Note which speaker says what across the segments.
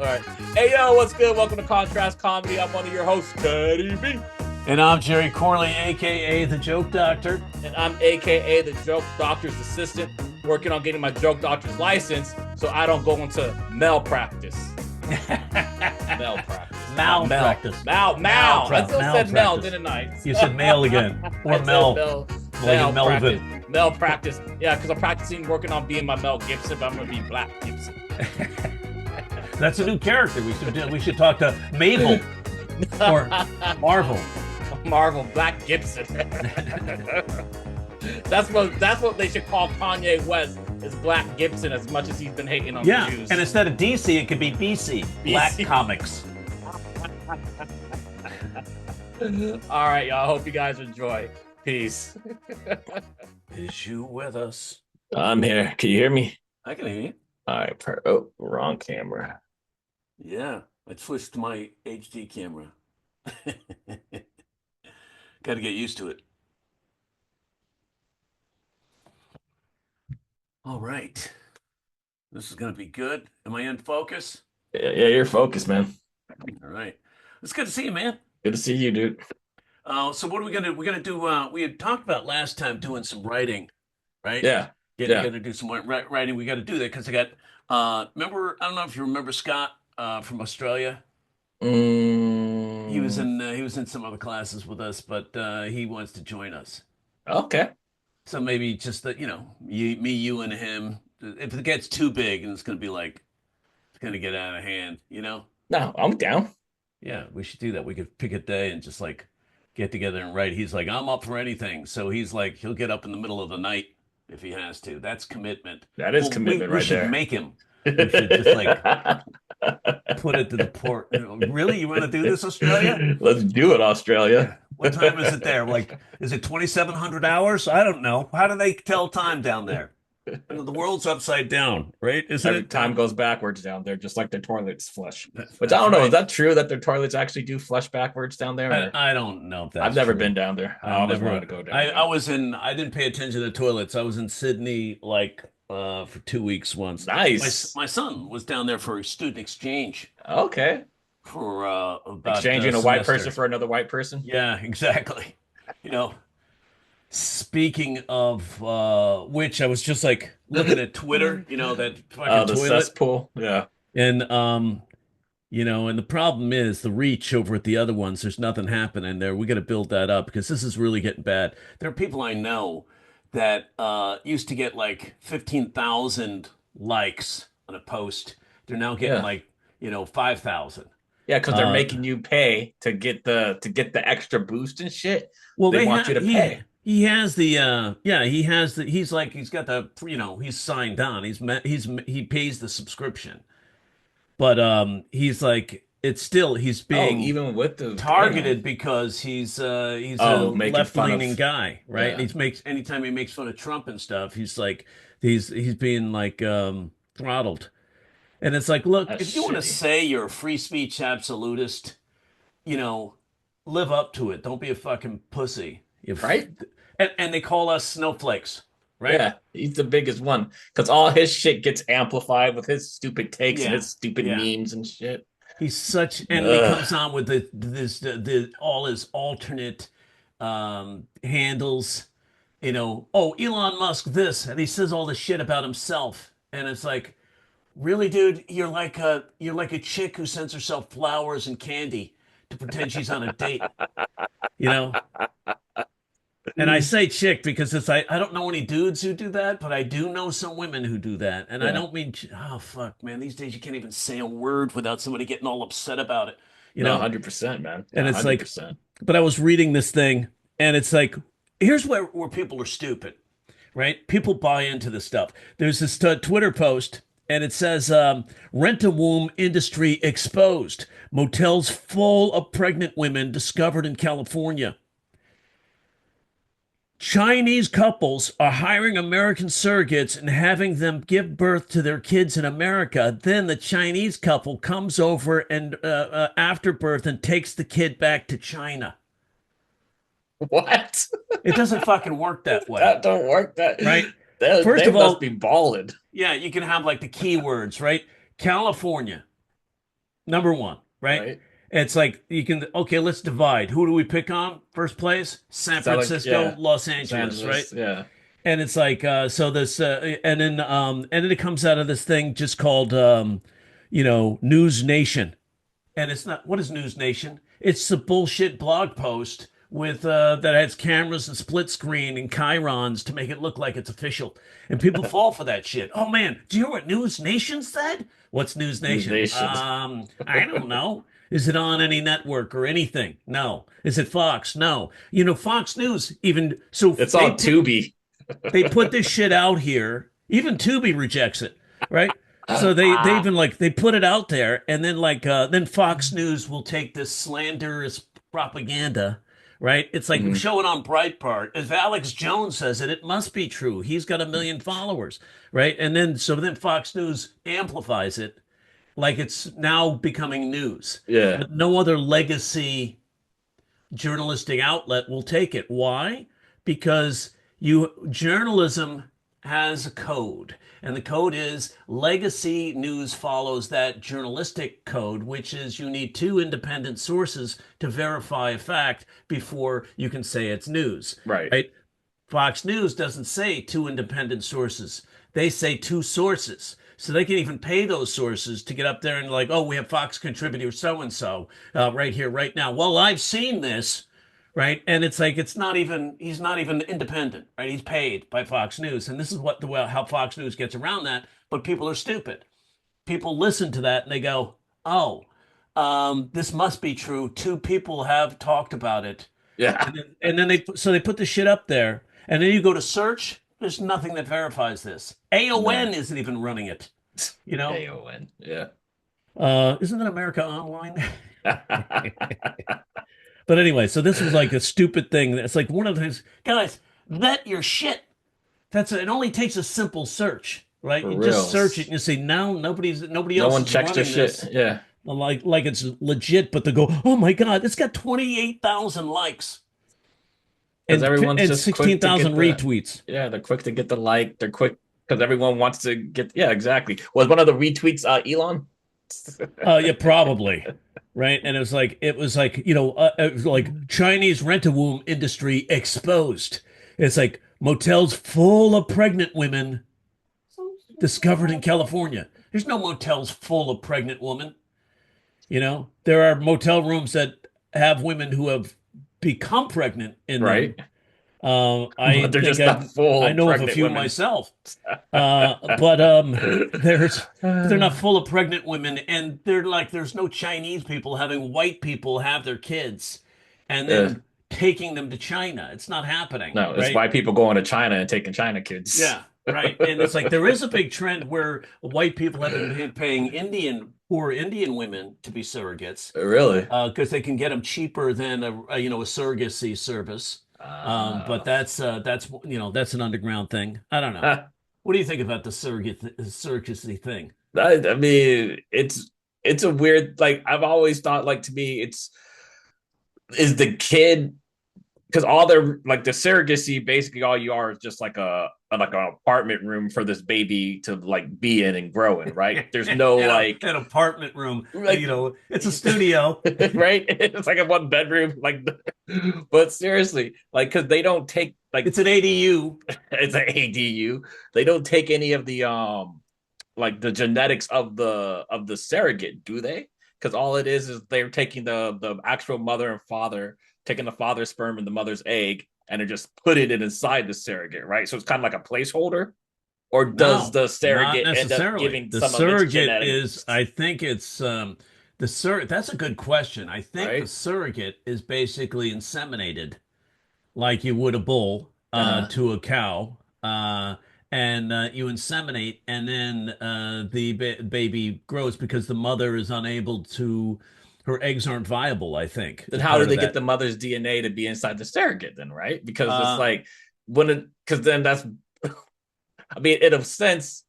Speaker 1: All right. Hey, yo, what's good? Welcome to Contrast Comedy. I'm one of your hosts, Teddy B.
Speaker 2: And I'm Jerry Corley, a.k.a. The Joke Doctor.
Speaker 1: And I'm a.k.a. the Joke Doctor's assistant, working on getting my Joke Doctor's license so I don't go into malpractice. Malpractice.
Speaker 2: Malpractice.
Speaker 1: Mal. I still said Mel, didn't I?
Speaker 2: You said male again. Or Mel.
Speaker 1: Like
Speaker 2: Melvin.
Speaker 1: Malpractice. Yeah, because I'm practicing working on being my Mel Gibson, but I'm going to be Black Gibson.
Speaker 2: That's a new character. We should talk to Mabel or Marvel.
Speaker 1: Marvel Black Gibson. That's what they should call Kanye West, is Black Gibson, as much as he's been hating on the Jews.
Speaker 2: And instead of DC, it could be BC. Black Comics.
Speaker 1: All right, y'all. Hope you guys enjoy. Peace.
Speaker 2: Is you with us?
Speaker 3: I'm here. Can you hear me?
Speaker 2: I can hear you.
Speaker 3: All right. Oh, wrong camera.
Speaker 2: Yeah, I switched to my HD camera. Got to get used to it. All right. This is going to be good. Am I in focus?
Speaker 3: Yeah, you're focused, man.
Speaker 2: All right. It's good to see you, man.
Speaker 3: Good to see you, dude.
Speaker 2: So what are we going to do? We're going to do, we had talked about last time doing some writing, right?
Speaker 3: Yeah.
Speaker 2: Going to do some writing. We got to do that because I got, remember, I don't know if you remember Scott from Australia. He was in some other classes with us, but he wants to join us.
Speaker 3: Okay.
Speaker 2: So maybe just that, you and him. If it gets too big, and it's going to be like, it's going to get out of hand,
Speaker 3: No, I'm down.
Speaker 2: Yeah, we should do that. We could pick a day and just like get together and write. He's like, I'm up for anything. So he's like, he'll get up in the middle of the night if he has to. That's commitment.
Speaker 3: That is commitment right there.
Speaker 2: We should make him. We should just like put it to the port. Really? You want to do this, Australia?
Speaker 3: Let's do it, Australia.
Speaker 2: What time is it there? Like, is it 2,700 hours? I don't know. How do they tell time down there? The world's upside down, right?
Speaker 3: Every time goes backwards down there, just like their toilets flush. Which I don't know. Is that true that their toilets actually do flush backwards down there?
Speaker 2: I don't know if that's
Speaker 3: I've never
Speaker 2: true.
Speaker 3: been down there. I always wanted to go down there.
Speaker 2: I didn't pay attention to the toilets. I was in Sydney for 2 weeks once.
Speaker 3: Nice.
Speaker 2: My son was down there for a student exchange.
Speaker 3: Okay.
Speaker 2: For about
Speaker 3: exchanging a white person for another white person.
Speaker 2: Yeah, exactly. Speaking of which, I was just like looking at Twitter. That fucking
Speaker 3: the
Speaker 2: toilet
Speaker 3: cesspool. Yeah.
Speaker 2: And and the problem is the reach over at the other ones. There's nothing happening there. We got to build that up because this is really getting bad. There are people I know that used to get like 15,000 likes on a post. They're now getting 5,000.
Speaker 3: Yeah, because they're making you pay to get the extra boost and shit.
Speaker 2: Well,
Speaker 3: they want you to pay.
Speaker 2: He has the he's got the he's signed on. He pays the subscription. But he's like he's being
Speaker 3: even with the
Speaker 2: targeted because he's a left-leaning guy, right?
Speaker 3: Yeah.
Speaker 2: Anytime he makes fun of Trump and stuff, he's like he's being like throttled. And it's like, look, if you want to say you're a free speech absolutist, live up to it. Don't be a fucking pussy.
Speaker 3: Right?
Speaker 2: And they call us snowflakes, right?
Speaker 3: Yeah, he's the biggest one because all his shit gets amplified with his stupid takes and his stupid memes and shit.
Speaker 2: He's such, and he comes on with all his alternate handles. Elon Musk this, and he says all this shit about himself, and it's like, really, dude, you're like a chick who sends herself flowers and candy to pretend she's on a date, And I say chick because it's I don't know any dudes who do that, but I do know some women who do that, and I don't mean fuck, man. These days you can't even say a word without somebody getting all upset about it.
Speaker 3: 100%, man.
Speaker 2: And it's
Speaker 3: 100%.
Speaker 2: like, but I was reading this thing, and it's like, here's where people are stupid, right? People buy into this stuff. There's this Twitter post. And it says, rent-a-womb industry exposed. Motels full of pregnant women discovered in California. Chinese couples are hiring American surrogates and having them give birth to their kids in America. Then the Chinese couple comes over and after birth and takes the kid back to China.
Speaker 3: What?
Speaker 2: It doesn't fucking work that way.
Speaker 3: That don't work that
Speaker 2: right.
Speaker 3: First of all, must be balling.
Speaker 2: Yeah, you can have like the keywords, right? California, Number one, right?
Speaker 3: right?
Speaker 2: It's like you can, okay, let's divide. Who do we pick on? First place, San
Speaker 3: So like,
Speaker 2: Francisco,
Speaker 3: yeah,
Speaker 2: Los
Speaker 3: Los
Speaker 2: Angeles, right?
Speaker 3: Angeles, yeah,
Speaker 2: And it's like so this and then it comes out of this thing just called News Nation. And it's not, what is News Nation? It's a bullshit blog post with that has cameras and split screen and chyrons to make it look like it's official. And people fall for that shit. Oh man, do you hear what News Nation said? What's News
Speaker 3: News
Speaker 2: Nation?
Speaker 3: Nation.
Speaker 2: I don't know. Is it on any network or anything? No. Is it Fox? No. Fox News even so
Speaker 3: It's on Tubi.
Speaker 2: they put this shit out here. Even Tubi rejects it, right? So they even like they put it out there, and then then Fox News will take this slanderous propaganda, right? It's like
Speaker 3: Mhm.
Speaker 2: showing on Breitbart. If Alex Jones says it, it must be true. He's got 1 million followers, right? And then Fox News amplifies it like it's now becoming news.
Speaker 3: Yeah,
Speaker 2: But no other legacy journalistic outlet will take it. Why? Because journalism has a code, and the code is legacy news follows that journalistic code, which is you need two independent sources to verify a fact before you can say it's news,
Speaker 3: right.
Speaker 2: right? Fox News doesn't say two independent sources. They say two sources. So they can even pay those sources to get up there and like, oh, we have Fox contributor so and so right here, right now. Well, I've seen this, right? And it's like he's not even independent, right? He's paid by Fox News, and this is how Fox News gets around that. But people are stupid. People listen to that and they go, oh, this must be true. Two people have talked about it,
Speaker 3: Yeah.
Speaker 2: and then they put the shit up there, and then you go to search. There's nothing that verifies this.
Speaker 3: No.
Speaker 2: AON isn't even running it. You know,
Speaker 3: AON. Yeah.
Speaker 2: isn't that America Online? But anyway, so this was like a stupid thing. It's like one of those guys, vet your shit. It only takes a simple search, right?
Speaker 3: For
Speaker 2: You just search it
Speaker 3: reals.
Speaker 2: and you say, no, nobody
Speaker 3: No
Speaker 2: else
Speaker 3: one
Speaker 2: is
Speaker 3: checks their
Speaker 2: running
Speaker 3: shit.
Speaker 2: this.
Speaker 3: Yeah.
Speaker 2: Like it's legit, but they go, oh my God, it's got 28,000 likes
Speaker 3: Because everyone's
Speaker 2: and
Speaker 3: just quick to
Speaker 2: 16,000
Speaker 3: get the,
Speaker 2: retweets.
Speaker 3: yeah, they're quick to get the like. They're quick because everyone wants to get, yeah, exactly. Was one of the retweets Elon?
Speaker 2: Yeah, probably. Right. And it was like Chinese rent-a-womb industry exposed. It's like motels full of pregnant women discovered in California. There's no motels full of pregnant women. There are motel rooms that have women who have become pregnant in them.
Speaker 3: Right.
Speaker 2: I
Speaker 3: But they're
Speaker 2: think
Speaker 3: just not full
Speaker 2: I
Speaker 3: of
Speaker 2: know of a
Speaker 3: pregnant
Speaker 2: few
Speaker 3: women.
Speaker 2: myself. But they're not full of pregnant women, and there's no Chinese people having white people have their kids and
Speaker 3: Yeah.
Speaker 2: then taking them to China. It's not happening,
Speaker 3: No, it's
Speaker 2: right?
Speaker 3: why people going to China and taking China kids.
Speaker 2: Yeah, right. And it's like there is a big trend where white people have been paying poor Indian women to be surrogates
Speaker 3: Really?
Speaker 2: because they can get them cheaper than a surrogacy service. But
Speaker 3: Uh,
Speaker 2: that's an underground thing. I don't know. What do you think about the surrogacy thing?
Speaker 3: I mean, it's a weird, like I've always thought, like, to me, it's is the kid, because all they're like the surrogacy, basically all you are is just like an apartment room for this baby to like be in and grow in, right? There's no like
Speaker 2: An apartment room.
Speaker 3: like
Speaker 2: It's a studio.
Speaker 3: right? It's like a one bedroom, like, but seriously, like, because they don't take like
Speaker 2: It's an ADU.
Speaker 3: it's an ADU. They don't take any of the like the genetics of the surrogate, do they? Because all it is they're taking the actual mother and father, taking the father's sperm and the mother's egg, and they're just putting it inside the surrogate, right? So it's kind of like a placeholder, or does
Speaker 2: No,
Speaker 3: the
Speaker 2: not
Speaker 3: surrogate end up
Speaker 2: necessarily.
Speaker 3: giving
Speaker 2: The
Speaker 3: some of its
Speaker 2: surrogate
Speaker 3: genetics?
Speaker 2: I think it's that's a good question. I think the
Speaker 3: Right?
Speaker 2: surrogate is basically inseminated like you would a bull
Speaker 3: Uh-huh.
Speaker 2: to a cow. And you inseminate, and then the baby grows because the mother is unable to, her eggs aren't viable, I think,
Speaker 3: Then
Speaker 2: is
Speaker 3: how do
Speaker 2: part of
Speaker 3: they get
Speaker 2: that.
Speaker 3: the mother's DNA to be inside the surrogate then, right? Because it's
Speaker 2: Uh,
Speaker 3: like wouldn't because then that's I mean, in a sense,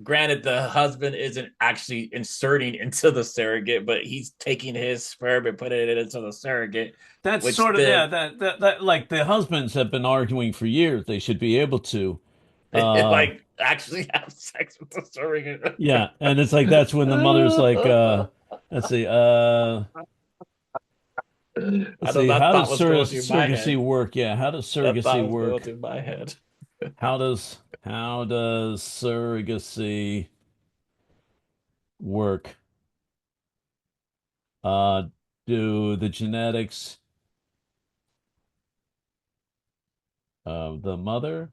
Speaker 3: granted, the husband isn't actually inserting into the surrogate, but he's taking his sperm and putting it into the surrogate,
Speaker 2: that's
Speaker 3: which
Speaker 2: sort of, yeah,
Speaker 3: then
Speaker 2: that like the husbands have been arguing for years they should be able to. Uh,
Speaker 3: like actually have sex with the surrogate.
Speaker 2: yeah, and it's like that's when the mother's like, Let's see.
Speaker 3: I
Speaker 2: Let's
Speaker 3: know
Speaker 2: see.
Speaker 3: that
Speaker 2: How
Speaker 3: thought
Speaker 2: does
Speaker 3: was going through my
Speaker 2: surrogacy
Speaker 3: head.
Speaker 2: work? Yeah, how does
Speaker 3: That thought
Speaker 2: surrogacy
Speaker 3: was going
Speaker 2: work?
Speaker 3: through my head.
Speaker 2: How does surrogacy work? Uh, do the genetics of the mother,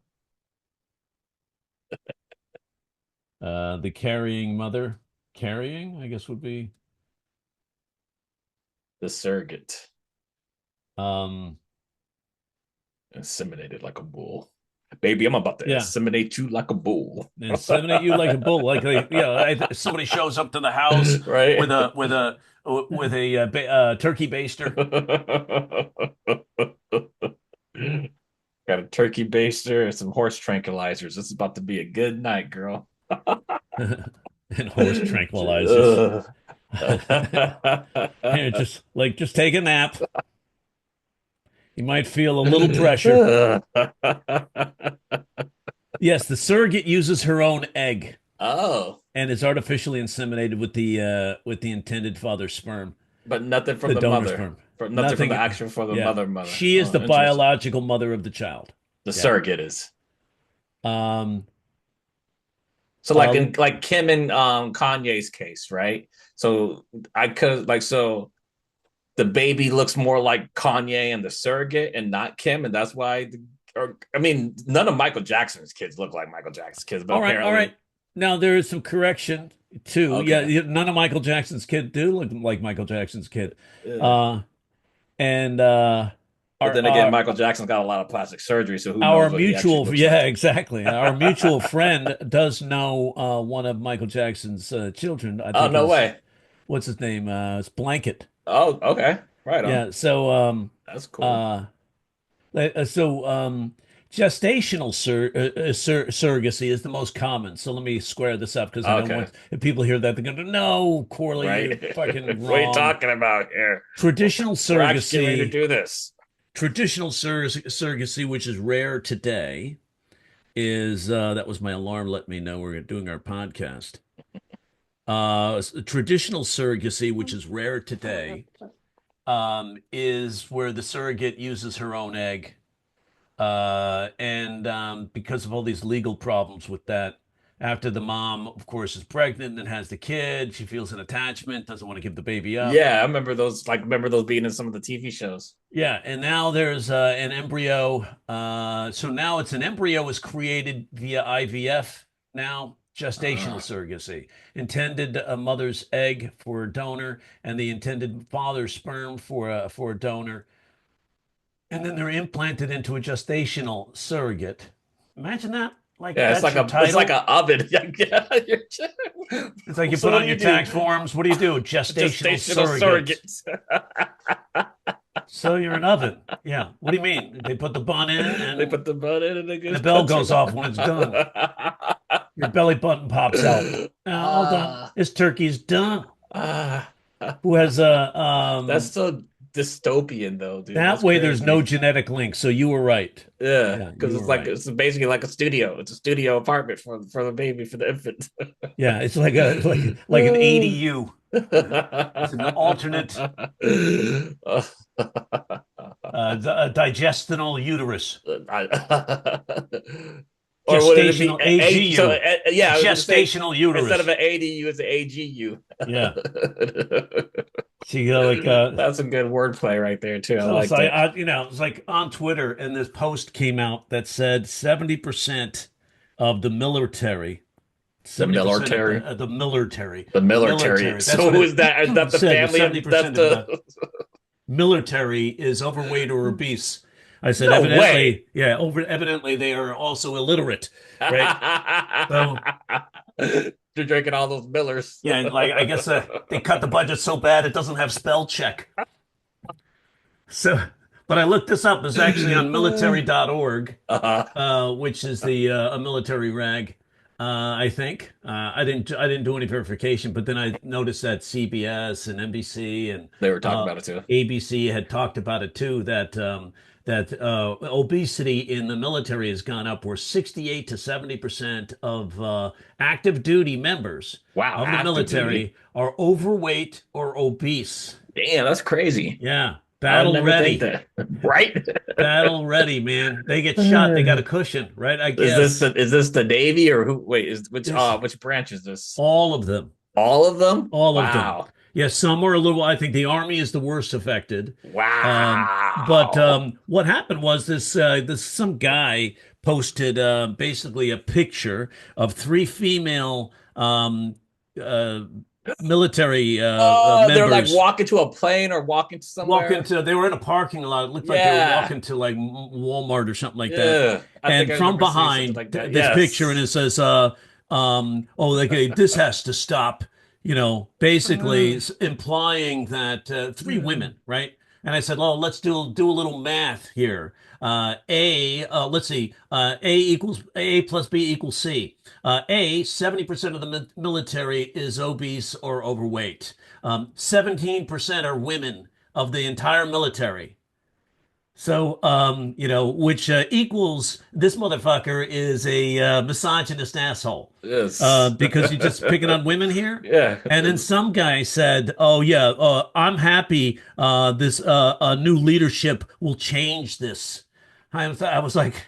Speaker 2: the carrying mother, carrying, I guess would be,
Speaker 3: The surrogate
Speaker 2: um,
Speaker 3: inseminated like a bull. Baby, I'm about to
Speaker 2: yeah,
Speaker 3: inseminate you like a bull.
Speaker 2: inseminate you like a bull, somebody shows up to the house with
Speaker 3: Right?
Speaker 2: a turkey baster.
Speaker 3: Got a turkey baster and some horse tranquilizers. This is about to be a good night, girl.
Speaker 2: And horse tranquilizers.
Speaker 3: Ugh.
Speaker 2: Here, just take a nap. You might feel a little pressure. Yes, the surrogate uses her own egg
Speaker 3: Oh,
Speaker 2: and is artificially inseminated with the intended father's sperm,
Speaker 3: but nothing from
Speaker 2: the
Speaker 3: the
Speaker 2: donor
Speaker 3: mother.
Speaker 2: sperm.
Speaker 3: Nothing from the
Speaker 2: Nothing.
Speaker 3: actual for the
Speaker 2: Yeah,
Speaker 3: mother.
Speaker 2: she is
Speaker 3: Oh,
Speaker 2: the
Speaker 3: interesting.
Speaker 2: biological mother of the child.
Speaker 3: The
Speaker 2: Yeah.
Speaker 3: surrogate is.
Speaker 2: Um.
Speaker 3: So like
Speaker 2: Uh.
Speaker 3: in like Kim and Kanye's case, right? So I could like so the baby looks more like Kanye and the surrogate and not Kim, and that's why or I mean none of Michael Jackson's kids look like Michael Jackson's kids, but
Speaker 2: All right. All right.
Speaker 3: apparently
Speaker 2: Now there is some correction too. Yeah.
Speaker 3: okay.
Speaker 2: None of Michael Jackson's kid do look like Michael Jackson's kid.
Speaker 3: Yeah.
Speaker 2: Uh. And
Speaker 3: But
Speaker 2: our
Speaker 3: then again, Michael Jackson's got a lot of plastic surgery, so who
Speaker 2: our
Speaker 3: knows what he actually
Speaker 2: mutual,
Speaker 3: looks
Speaker 2: yeah,
Speaker 3: like.
Speaker 2: exactly. Our mutual friend does know one of Michael Jackson's children. I
Speaker 3: Oh
Speaker 2: think
Speaker 3: no
Speaker 2: is
Speaker 3: way.
Speaker 2: what's his name? It's Blanket.
Speaker 3: Oh, okay. Right on.
Speaker 2: Yeah. So
Speaker 3: That's cool.
Speaker 2: uh, so gestational surrogacy is the most common. So let me square this up because I don't
Speaker 3: Okay.
Speaker 2: want if people hear that they're going to no, Corley,
Speaker 3: Right.
Speaker 2: you're fucking
Speaker 3: What are you
Speaker 2: wrong.
Speaker 3: talking about here?
Speaker 2: Traditional
Speaker 3: We're actually getting ready to
Speaker 2: surrogacy,
Speaker 3: do this.
Speaker 2: surrogacy, which is rare today, is that was my alarm letting me know we're doing our podcast. Traditional surrogacy, which is rare today, is where the surrogate uses her own egg. And because of all these legal problems with that, after the mom, of course, is pregnant and has the kid, she feels an attachment, doesn't want to give the baby up.
Speaker 3: Yeah, I remember those. Like, remember those being in some of the TV shows.
Speaker 2: Yeah, and now there's an embryo. So now it's an embryo is created via IVF now, gestational
Speaker 3: Uh,
Speaker 2: surrogacy. Intended a mother's egg for a donor and the intended father's sperm for a donor. And then they're implanted into a gestational surrogate. Imagine that. Like
Speaker 3: yeah,
Speaker 2: that's your
Speaker 3: it's like
Speaker 2: title.
Speaker 3: an oven.
Speaker 2: It's like you
Speaker 3: So
Speaker 2: put
Speaker 3: what
Speaker 2: on
Speaker 3: do
Speaker 2: your
Speaker 3: you do?
Speaker 2: tax forms. What do you do? Gestational
Speaker 3: Gestational
Speaker 2: surrogate.
Speaker 3: surrogates.
Speaker 2: So you're an oven. Yeah. What do you mean? They put the bun in
Speaker 3: They
Speaker 2: and
Speaker 3: put the bun in and it
Speaker 2: the
Speaker 3: goes
Speaker 2: bell
Speaker 3: cuts
Speaker 2: goes off when it's done. Your belly button pops out. All done.
Speaker 3: Ah,
Speaker 2: This turkey's done.
Speaker 3: ah.
Speaker 2: Who has a
Speaker 3: That's so dystopian though, dude.
Speaker 2: that
Speaker 3: That's
Speaker 2: way there's no
Speaker 3: crazy.
Speaker 2: genetic link. So you were right.
Speaker 3: Yeah,
Speaker 2: Yeah,
Speaker 3: because
Speaker 2: you
Speaker 3: it's
Speaker 2: were
Speaker 3: like
Speaker 2: right.
Speaker 3: it's basically like a studio. It's a studio apartment for the baby for the infant.
Speaker 2: Yeah, it's like an ADU. It's an alternate digestional uterus.
Speaker 3: Or would it be
Speaker 2: Gestational AGU.
Speaker 3: yeah, I was gonna say
Speaker 2: Gestational
Speaker 3: instead of
Speaker 2: uterus.
Speaker 3: an ADU, it's an AGU.
Speaker 2: Yeah. So you
Speaker 3: That's some good wordplay right there too. I
Speaker 2: so it's
Speaker 3: liked
Speaker 2: like
Speaker 3: it.
Speaker 2: it's like on Twitter, and this post came out that said 70% of the military,
Speaker 3: The
Speaker 2: 70% of
Speaker 3: military.
Speaker 2: the military,
Speaker 3: The military.
Speaker 2: military. That's
Speaker 3: So
Speaker 2: what
Speaker 3: who is
Speaker 2: it
Speaker 3: that? Is that the
Speaker 2: said. The
Speaker 3: family of that's
Speaker 2: 70% of the
Speaker 3: the
Speaker 2: military is overweight or obese. I said,
Speaker 3: no way.
Speaker 2: evidently, yeah, evidently they are also illiterate, right? So,
Speaker 3: You're drinking all those Millers.
Speaker 2: yeah, and like I guess they cut the budget so bad it doesn't have spell check. So, but I looked this up. It's actually on military.org,
Speaker 3: Uh-huh.
Speaker 2: which is the a military rag. I think I didn't do any verification, but then I noticed that CBS and NBC and
Speaker 3: They were talking
Speaker 2: uh,
Speaker 3: about it too.
Speaker 2: ABC had talked about it too. That that obesity in the military has gone up, where 68 to 70% of active duty members
Speaker 3: Wow,
Speaker 2: of the
Speaker 3: active duty.
Speaker 2: military are overweight or obese.
Speaker 3: Damn, that's crazy.
Speaker 2: Yeah,
Speaker 3: I would
Speaker 2: battle
Speaker 3: never think
Speaker 2: ready.
Speaker 3: that. Right?
Speaker 2: Battle ready, man. They get shot, they got a cushion, right? I guess.
Speaker 3: Is this the Navy or who? Wait, is
Speaker 2: This
Speaker 3: which branch is this?
Speaker 2: all of them.
Speaker 3: All of them?
Speaker 2: All of them.
Speaker 3: Wow.
Speaker 2: Yes, some are a little, I think the Army is the worst affected. But
Speaker 3: Wow.
Speaker 2: what happened was this some guy posted basically a picture of three female uh, military
Speaker 3: Oh, they're like
Speaker 2: members
Speaker 3: walking to a plane or walking to
Speaker 2: walking
Speaker 3: somewhere.
Speaker 2: to, they were in a parking lot. It looked like they were
Speaker 3: Yeah.
Speaker 2: walking to like Walmart or something like that.
Speaker 3: Yeah. I think
Speaker 2: And
Speaker 3: I
Speaker 2: from
Speaker 3: remember seeing something
Speaker 2: behind
Speaker 3: like that.
Speaker 2: this picture, and
Speaker 3: Yes.
Speaker 2: it says, oh, like this has to stop, basically implying that three women, right? And I said, oh, let's do a little math here. Let's see, A plus B equals C. 70% of the military is obese or overweight. 17% are women of the entire military. So, which equals this motherfucker is a misogynist asshole
Speaker 3: Yes.
Speaker 2: because you're just picking on women here.
Speaker 3: Yeah.
Speaker 2: And then some guy said, "Oh yeah, I'm happy. This new leadership will change this." I was like,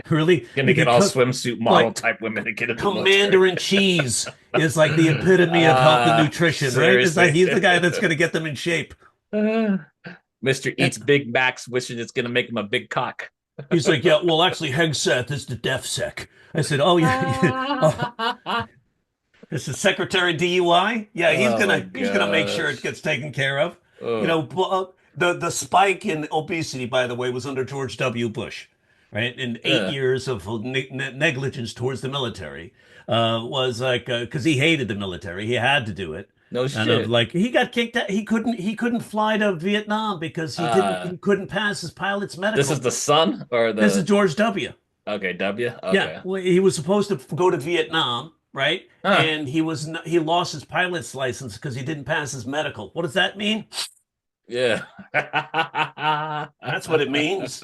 Speaker 2: Really?
Speaker 3: Gonna
Speaker 2: You
Speaker 3: get
Speaker 2: could
Speaker 3: all
Speaker 2: cook
Speaker 3: swimsuit model
Speaker 2: like
Speaker 3: type women to get into the military.
Speaker 2: Commander in Cheese is like the epitome of health and nutrition, right? It's like
Speaker 3: Seriously.
Speaker 2: he's the guy that's going to get them in shape.
Speaker 3: Mr.
Speaker 2: And
Speaker 3: Eats Big Macs, wishing it's gonna make him a big cock.
Speaker 2: he's like, yeah, well, actually, Hegseth is the DefSec. I said, oh yeah, oh, this is Secretary DUI. Yeah,
Speaker 3: Oh my
Speaker 2: he's gonna make sure it
Speaker 3: gosh.
Speaker 2: gets taken care of.
Speaker 3: Oh,
Speaker 2: The spike in obesity, by the way, was under George W. Bush, right? In 8 years of negligence towards the military, was like because he hated the military, he had to do it,
Speaker 3: no
Speaker 2: and of
Speaker 3: shit.
Speaker 2: like he got kicked out. He couldn't fly to Vietnam because
Speaker 3: Uh,
Speaker 2: he couldn't pass his pilot's
Speaker 3: this is
Speaker 2: medical.
Speaker 3: the son or
Speaker 2: This is
Speaker 3: the
Speaker 2: George W.
Speaker 3: okay, W?
Speaker 2: Yeah,
Speaker 3: Okay.
Speaker 2: well, he was supposed to go to Vietnam, right?
Speaker 3: Huh.
Speaker 2: And he lost his pilot's license because he didn't pass his medical. What does that mean?
Speaker 3: Yeah.
Speaker 2: That's what it means.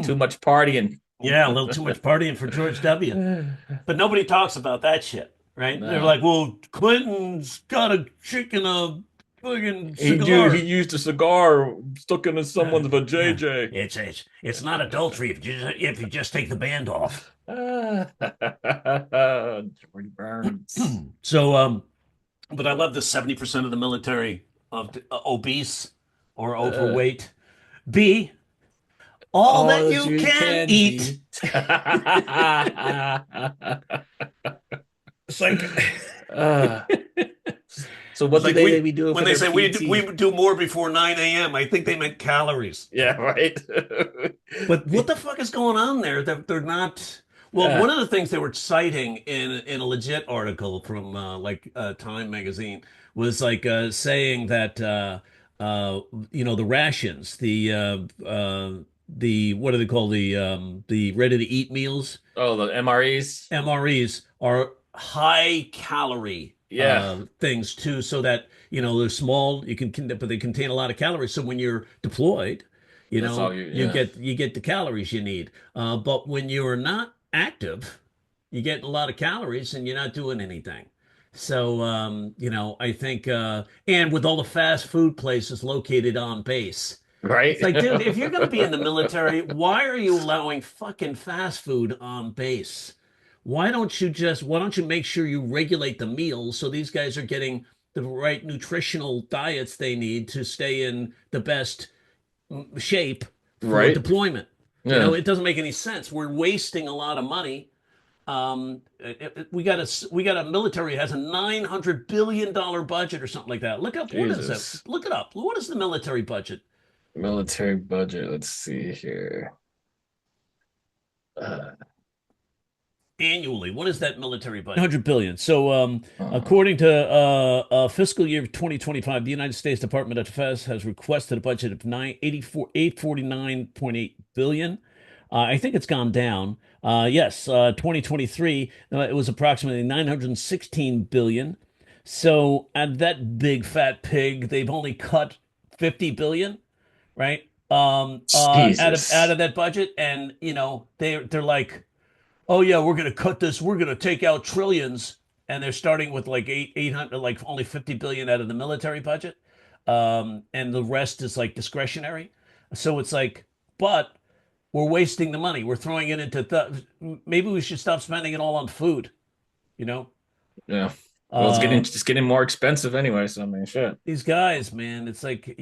Speaker 3: Too much partying.
Speaker 2: Yeah, a little too much partying for George W. But nobody talks about that shit, right? They're
Speaker 3: No.
Speaker 2: like, well, Clinton's got a chick in a fucking
Speaker 3: He
Speaker 2: cigar.
Speaker 3: used a cigar stuck into someone's
Speaker 2: Yeah.
Speaker 3: vajayjay.
Speaker 2: It's not adultery if you just take the band off.
Speaker 3: George Burns.
Speaker 2: So, but I love the 70% of the military of obese or overweight. B, all that you can eat. It's like
Speaker 3: Uh, so what
Speaker 2: it's like
Speaker 3: do they be doing
Speaker 2: when
Speaker 3: for
Speaker 2: they
Speaker 3: their
Speaker 2: say we
Speaker 3: PT?
Speaker 2: do more before 9 a.m. I think they meant calories.
Speaker 3: Yeah, right.
Speaker 2: But what the fuck is going on there? They're not. Well,
Speaker 3: Yeah.
Speaker 2: one of the things they were citing in a legit article from Time magazine was like saying that the rations, the what do they call the ready to eat meals,
Speaker 3: Oh, the MREs.
Speaker 2: MREs, are high calorie
Speaker 3: Yeah,
Speaker 2: things too, so that they're small, but they contain a lot of calories. So when you're deployed,
Speaker 3: that's all you.
Speaker 2: you
Speaker 3: Yeah,
Speaker 2: get the calories you need. But when you're not active, you get a lot of calories and you're not doing anything. So I think and with all the fast food places located on base,
Speaker 3: right.
Speaker 2: it's like, dude, if you're gonna be in the military, why are you allowing fucking fast food on base? Why don't you make sure you regulate the meals so these guys are getting the right nutritional diets they need to stay in the best shape for
Speaker 3: Right.
Speaker 2: deployment?
Speaker 3: Yeah.
Speaker 2: It doesn't make any sense. We're wasting a lot of money. We got a military has a $900 billion budget or something like that. Look up what is
Speaker 3: Jesus.
Speaker 2: it? Look it up. What is the military budget
Speaker 3: Military budget. Let's see here. Uh,
Speaker 2: annually? What is that military budget? 100 billion. So,
Speaker 3: uh,
Speaker 2: according to fiscal year 2025, the United States Department of Defense has requested a budget of 849.8 billion. I think it's gone down. Yes, 2023, it was approximately 916 billion. So, at that big fat pig, they've only cut 50 billion, right?
Speaker 3: Jesus.
Speaker 2: out of that budget, and they're like, oh yeah, we're gonna cut this, we're gonna take out trillions, and they're starting with like 800, like only 50 billion out of the military budget, and the rest is like discretionary. So it's like, but we're wasting the money. We're throwing it into maybe we should stop spending it all on food, you know?
Speaker 3: Yeah. Well,
Speaker 2: Uh,
Speaker 3: it's getting more expensive anyway. So I mean, shit.
Speaker 2: these guys, man, it's like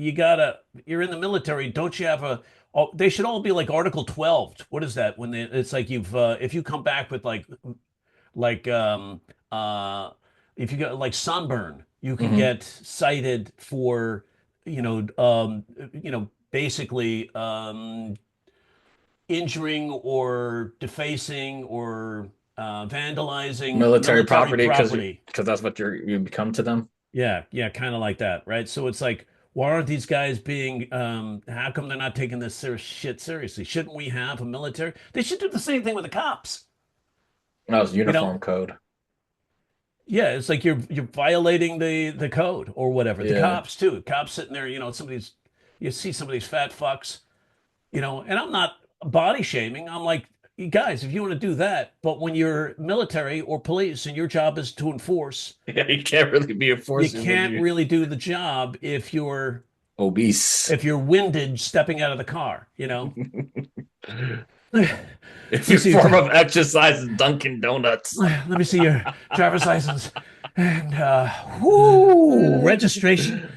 Speaker 2: you're in the military, don't you have a, oh, they should all be like Article 12. What is that? When it's like if you come back with like uh if you got like sunburn, you can
Speaker 3: Hmm.
Speaker 2: get cited for, basically injuring or defacing or vandalizing
Speaker 3: Military
Speaker 2: military
Speaker 3: property
Speaker 2: property.
Speaker 3: because that's what you become to them.
Speaker 2: Yeah, yeah, kind of like that, right? So it's like, why aren't these guys being, how come they're not taking this shit seriously? Shouldn't we have a military? They should do the same thing with the cops,
Speaker 3: That was
Speaker 2: you know?
Speaker 3: uniform code.
Speaker 2: Yeah, it's like you're violating the code or whatever. The
Speaker 3: Yeah.
Speaker 2: cops too. Cops sitting there, you see some of these fat fucks, and I'm not body shaming. I'm like, you guys, if you want to do that, but when you're military or police and your job is to enforce,
Speaker 3: Yeah, you can't really be
Speaker 2: you
Speaker 3: enforcing when
Speaker 2: can't
Speaker 3: you're
Speaker 2: really do the job
Speaker 3: obese.
Speaker 2: if you're winded stepping out of the car, you know?
Speaker 3: If
Speaker 2: Let me
Speaker 3: your
Speaker 2: see
Speaker 3: form
Speaker 2: your,
Speaker 3: of exercise is Dunkin' Donuts.
Speaker 2: let me see your driver's license and whoo, registration.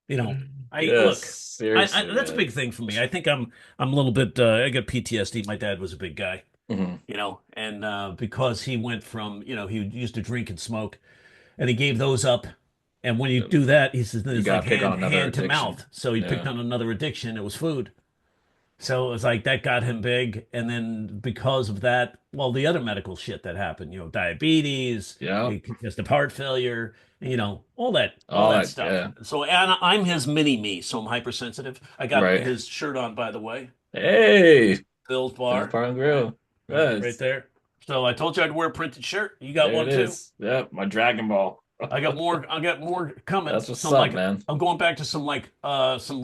Speaker 2: You know, I
Speaker 3: Yes,
Speaker 2: look,
Speaker 3: seriously,
Speaker 2: that's a
Speaker 3: man.
Speaker 2: big thing for me. I think I'm a little bit I got PTSD. My dad was a big guy,
Speaker 3: Mhm.
Speaker 2: and because he went from, he used to drink and smoke, and he gave those up. And when you do that, he says
Speaker 3: You
Speaker 2: it's like
Speaker 3: gotta pick on another
Speaker 2: hand to
Speaker 3: addiction.
Speaker 2: mouth. So he picked
Speaker 3: Yeah.
Speaker 2: on another addiction. It was food. So it was like that got him big. And then because of that, well, the other medical shit that happened, diabetes,
Speaker 3: Yeah.
Speaker 2: congestive heart failure, all
Speaker 3: All
Speaker 2: that
Speaker 3: that,
Speaker 2: stuff.
Speaker 3: yeah.
Speaker 2: So and I'm his mini me, so I'm hypersensitive. I got
Speaker 3: Right.
Speaker 2: his shirt on, by the way,
Speaker 3: Hey,
Speaker 2: Bill's
Speaker 3: Bill's
Speaker 2: Bar,
Speaker 3: Bar and
Speaker 2: right,
Speaker 3: Grill.
Speaker 2: right
Speaker 3: Yes.
Speaker 2: there. So I told you I'd wear a printed shirt. You got
Speaker 3: There it
Speaker 2: one too?
Speaker 3: is. Yep, my Dragon Ball.
Speaker 2: I got more coming.
Speaker 3: That's what's
Speaker 2: Some
Speaker 3: up,
Speaker 2: like
Speaker 3: man.
Speaker 2: I'm going back to some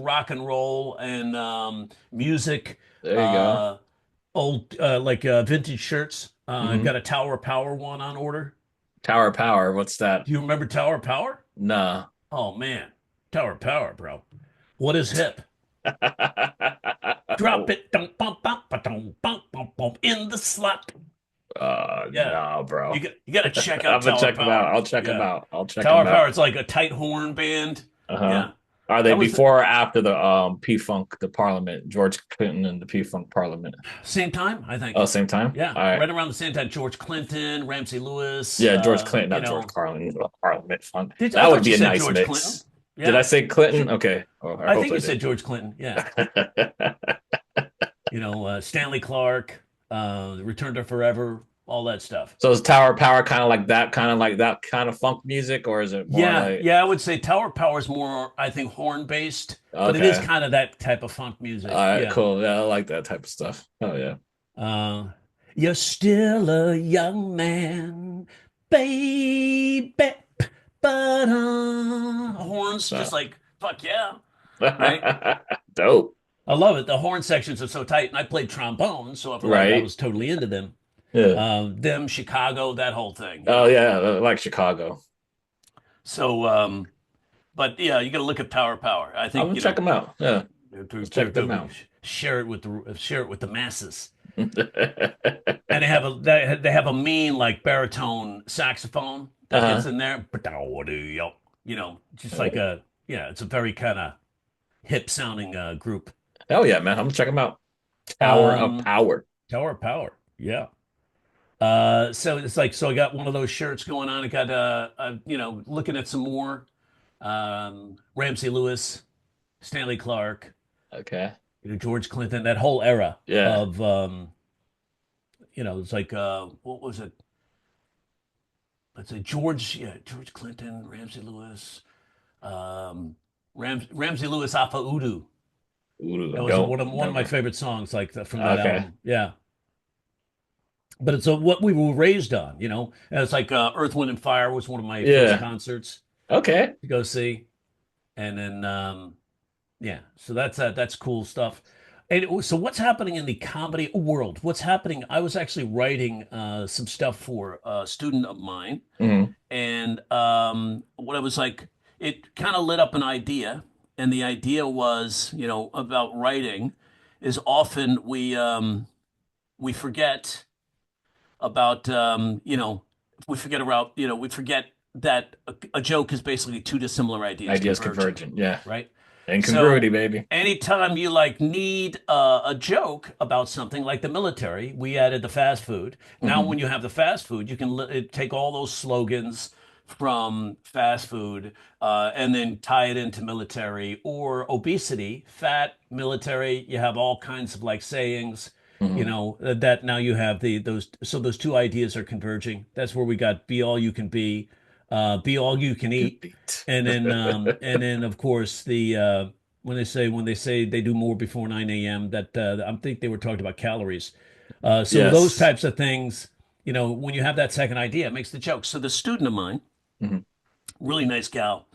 Speaker 2: rock and roll and music,
Speaker 3: There you go.
Speaker 2: uh old vintage shirts. I've
Speaker 3: Hmm.
Speaker 2: got a Tower Power one on order.
Speaker 3: Tower Power. What's that?
Speaker 2: Do you remember Tower Power?
Speaker 3: Nah.
Speaker 2: Oh man, Tower Power, bro. What is hip? Drop it, dum, bum, bum, ba, dum, bum, bum, bum, in the slot. Yeah,
Speaker 3: No, bro.
Speaker 2: you got to check out
Speaker 3: I'm gonna
Speaker 2: Tower
Speaker 3: check them out.
Speaker 2: Power.
Speaker 3: I'll check them
Speaker 2: Yeah,
Speaker 3: out. I'll check them
Speaker 2: Tower Power.
Speaker 3: out.
Speaker 2: It's like a tight horn band.
Speaker 3: Uh-huh.
Speaker 2: Yeah,
Speaker 3: Are they
Speaker 2: that was
Speaker 3: before or after the P Funk, the Parliament, George Clinton and the P Funk Parliament?
Speaker 2: same time, I think.
Speaker 3: Oh, same time?
Speaker 2: Yeah,
Speaker 3: All right.
Speaker 2: right around the same time. George Clinton, Ramsey Lewis.
Speaker 3: Yeah, George Clinton, not George Carlin. Parliament Funk.
Speaker 2: I
Speaker 3: That would
Speaker 2: thought you
Speaker 3: be a
Speaker 2: said
Speaker 3: nice
Speaker 2: George Clinton.
Speaker 3: mix. Did I
Speaker 2: Yeah,
Speaker 3: say Clinton? Okay. Oh, I
Speaker 2: I
Speaker 3: hope
Speaker 2: think
Speaker 3: I
Speaker 2: you said
Speaker 3: did.
Speaker 2: George Clinton. Yeah, Stanley Clark, Return to Forever, all that stuff.
Speaker 3: So is Tower Power kind of that kind of funk music, or is it more
Speaker 2: Yeah,
Speaker 3: like
Speaker 2: yeah, I would say Tower Power is more, I think, horn based, but it is
Speaker 3: okay?
Speaker 2: kind of that type of funk
Speaker 3: All
Speaker 2: music.
Speaker 3: right,
Speaker 2: Yeah.
Speaker 3: cool. Yeah, I like that type of stuff. Oh yeah.
Speaker 2: Uh, you're still a young man, baby, but horns, just
Speaker 3: So
Speaker 2: like fuck yeah, right?
Speaker 3: dope.
Speaker 2: I love it. The horn sections are so tight, and I played trombone, so I feel like I
Speaker 3: Right.
Speaker 2: was totally into them.
Speaker 3: Yeah.
Speaker 2: Them, Chicago, that whole thing,
Speaker 3: Oh yeah, I like Chicago.
Speaker 2: So, but yeah, you got to look at Tower Power. I
Speaker 3: I'm
Speaker 2: think
Speaker 3: gonna check them out. Yeah, let's check them
Speaker 2: to
Speaker 3: out.
Speaker 2: share it with the masses. And they have a mean like baritone saxophone that gets
Speaker 3: Uh-huh.
Speaker 2: in there. Just like it's a very kind of hip sounding group.
Speaker 3: Hell yeah, man. I'm gonna check them out. Tower of
Speaker 2: Um,
Speaker 3: Power.
Speaker 2: Tower Power, yeah. So it's like so I got one of those shirts going on. I got looking at some more Ramsey Lewis, Stanley Clark,
Speaker 3: Okay.
Speaker 2: George Clinton, that whole era
Speaker 3: Yeah.
Speaker 2: of it's like what was it? Let's say George Clinton, Ramsey Lewis, um, Ramsey Lewis Alpha Udu.
Speaker 3: Ooh,
Speaker 2: That was
Speaker 3: don't
Speaker 2: one of my
Speaker 3: never.
Speaker 2: favorite songs, like from that
Speaker 3: Okay.
Speaker 2: album. Yeah, but it's what we were raised on, And it's like Earth, Wind, and Fire was one of my first
Speaker 3: Yeah.
Speaker 2: concerts.
Speaker 3: Okay.
Speaker 2: to go see. And then yeah, so that's cool stuff. And so what's happening in the comedy world? What's happening? I was actually writing some stuff for a student of mine,
Speaker 3: Hmm.
Speaker 2: and what I was like, it kind of lit up an idea, and the idea was, about writing is often we forget about we forget about we forget that a joke is basically two dissimilar ideas
Speaker 3: Ideas
Speaker 2: converging,
Speaker 3: convergent. Yeah.
Speaker 2: right?
Speaker 3: Incongruity,
Speaker 2: So
Speaker 3: baby.
Speaker 2: anytime you like need a joke about something like the military, we added the fast food. Now,
Speaker 3: Hmm.
Speaker 2: when you have the fast food, you can take all those slogans from fast food and then tie it into military or obesity, fat, military. You have all kinds of like sayings,
Speaker 3: Hmm.
Speaker 2: that now you have those two ideas are converging. That's where we got be all you can be all you can
Speaker 3: Good
Speaker 2: eat.
Speaker 3: beat.
Speaker 2: And then of course the when they say they do more before 9 a.m. that I think they were talking about calories. So those
Speaker 3: Yes.
Speaker 2: types of things, when you have that second idea, it makes the joke. So the student of mine,
Speaker 3: Hmm.
Speaker 2: really nice gal,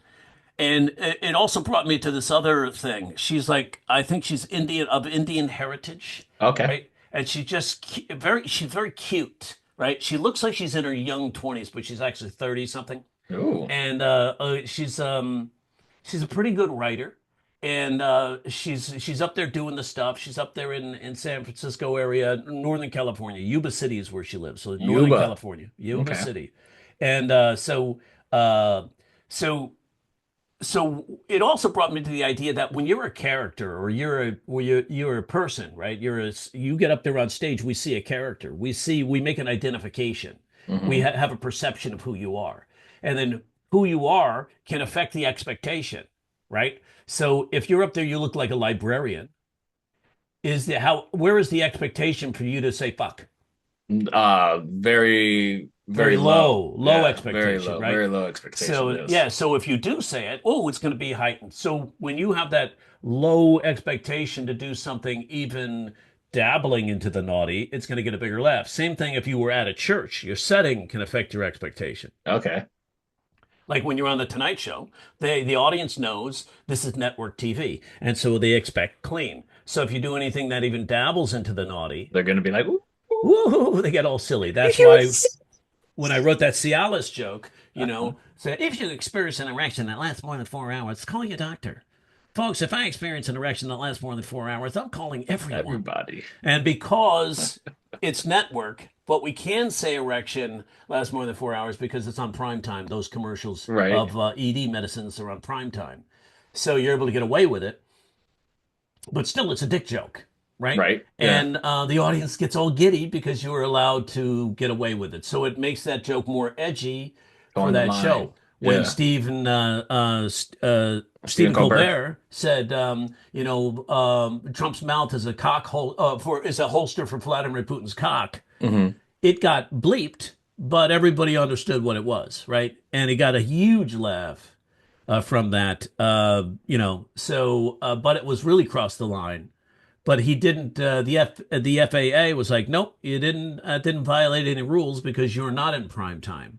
Speaker 2: and it also brought me to this other thing. She's like, I think she's Indian heritage,
Speaker 3: Okay.
Speaker 2: right? And she's very cute, right? She looks like she's in her young 20s, but she's actually 30 something.
Speaker 3: Ooh.
Speaker 2: And she's a pretty good writer, and she's up there doing the stuff. She's up there in San Francisco area, Northern California. Yuba City is where she lives, so Northern
Speaker 3: Yuba.
Speaker 2: California, Yuba
Speaker 3: Okay.
Speaker 2: City. And uh, so so it also brought me to the idea that when you're a character or you're a person, right? You get up there on stage, we see a character. We make an identification. We
Speaker 3: Hmm.
Speaker 2: have a perception of who you are. And then who you are can affect the expectation, right? So if you're up there, you look like a librarian. Where is the expectation for you to say fuck?
Speaker 3: Very,
Speaker 2: Very
Speaker 3: very low.
Speaker 2: low
Speaker 3: Yeah, very
Speaker 2: expectation,
Speaker 3: low.
Speaker 2: right?
Speaker 3: Very low expectation.
Speaker 2: So
Speaker 3: Yes.
Speaker 2: yeah, so if you do say it, oh, it's going to be heightened. So when you have that low expectation to do something even dabbling into the naughty, it's going to get a bigger laugh. Same thing if you were at a church, your setting can affect your expectation.
Speaker 3: Okay.
Speaker 2: Like when you're on the Tonight Show, the audience knows this is network TV, and so they expect clean. So if you do anything that even dabbles into the naughty,
Speaker 3: They're gonna be like, ooh, ooh,
Speaker 2: woo, they get all silly. That's
Speaker 3: he
Speaker 2: why
Speaker 3: was.
Speaker 2: when I wrote that Cialis joke,
Speaker 3: Uh-huh.
Speaker 2: said if you experience an erection that lasts more than 4 hours, call your doctor. Folks, if I experience an erection that lasts more than 4 hours, I'm calling everyone.
Speaker 3: Everybody.
Speaker 2: And because it's network, but we can say erection lasts more than 4 hours because it's on prime time. Those commercials
Speaker 3: Right.
Speaker 2: of ED medicines are on prime time. So you're able to get away with it, but still it's a dick joke, right?
Speaker 3: Right. Yeah.
Speaker 2: And the audience gets all giddy because you were allowed to get away with it. So it makes that joke more edgy for
Speaker 3: On the
Speaker 2: that show.
Speaker 3: line.
Speaker 2: When
Speaker 3: Yeah. Stephen
Speaker 2: Stephen
Speaker 3: Colbert.
Speaker 2: Colbert said, Trump's mouth is a is a holster for Vladimir Putin's cock,
Speaker 3: Hmm.
Speaker 2: it got bleeped, but everybody understood what it was, right? And he got a huge laugh from that, but it was really crossed the line. But he didn't. The FAA was like, nope, you didn't violate any rules because you're not in prime time.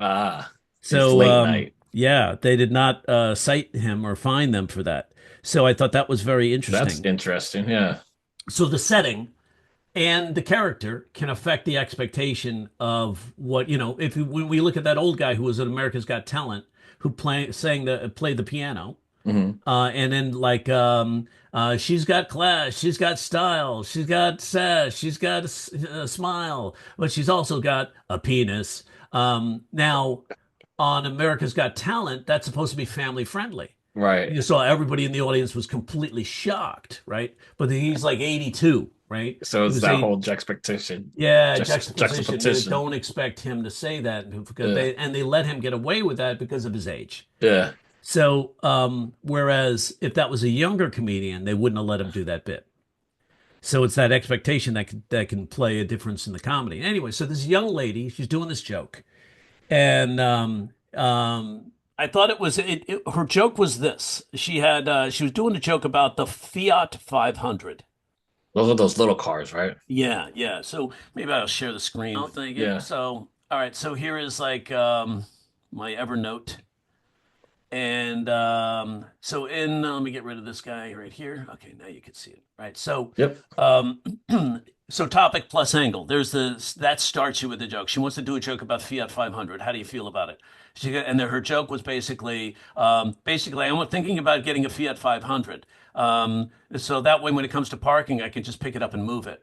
Speaker 3: Ah, it's
Speaker 2: So
Speaker 3: late night.
Speaker 2: yeah, they did not cite him or fine them for that. So I thought that was very
Speaker 3: That's
Speaker 2: interesting.
Speaker 3: interesting. Yeah.
Speaker 2: So the setting and the character can affect the expectation of what if when we look at that old guy who was at America's Got Talent who played the piano,
Speaker 3: Hmm.
Speaker 2: and then like she's got class, she's got style, she's got sass, she's got a smile, but she's also got a penis. Now on America's Got Talent, that's supposed to be family friendly.
Speaker 3: Right.
Speaker 2: You saw everybody in the audience was completely shocked, right? But he's like 82, right?
Speaker 3: So
Speaker 2: He
Speaker 3: it's
Speaker 2: was
Speaker 3: that
Speaker 2: eight.
Speaker 3: whole juxtaposition.
Speaker 2: Yeah,
Speaker 3: Just
Speaker 2: juxtaposition. They
Speaker 3: juxtaposition.
Speaker 2: don't expect him to say that because
Speaker 3: Yeah.
Speaker 2: they let him get away with that because of his age.
Speaker 3: Yeah.
Speaker 2: So, whereas if that was a younger comedian, they wouldn't have let him do that bit. So it's that expectation that can play a difference in the comedy. Anyway, so this young lady, she's doing this joke, and I thought her joke was this. She was doing a joke about the Fiat 500.
Speaker 3: Those are those little cars, right?
Speaker 2: Yeah, yeah. So maybe I'll share the screen. I'll think it.
Speaker 3: Yeah.
Speaker 2: So, all right. So here is like my Evernote. And so let me get rid of this guy right here. Okay, now you can see it. Right. So
Speaker 3: Yep.
Speaker 2: um, so topic plus angle. There's that starts you with the joke. She wants to do a joke about Fiat 500. How do you feel about it? Her joke was basically, I'm thinking about getting a Fiat 500. So that way, when it comes to parking, I can just pick it up and move it.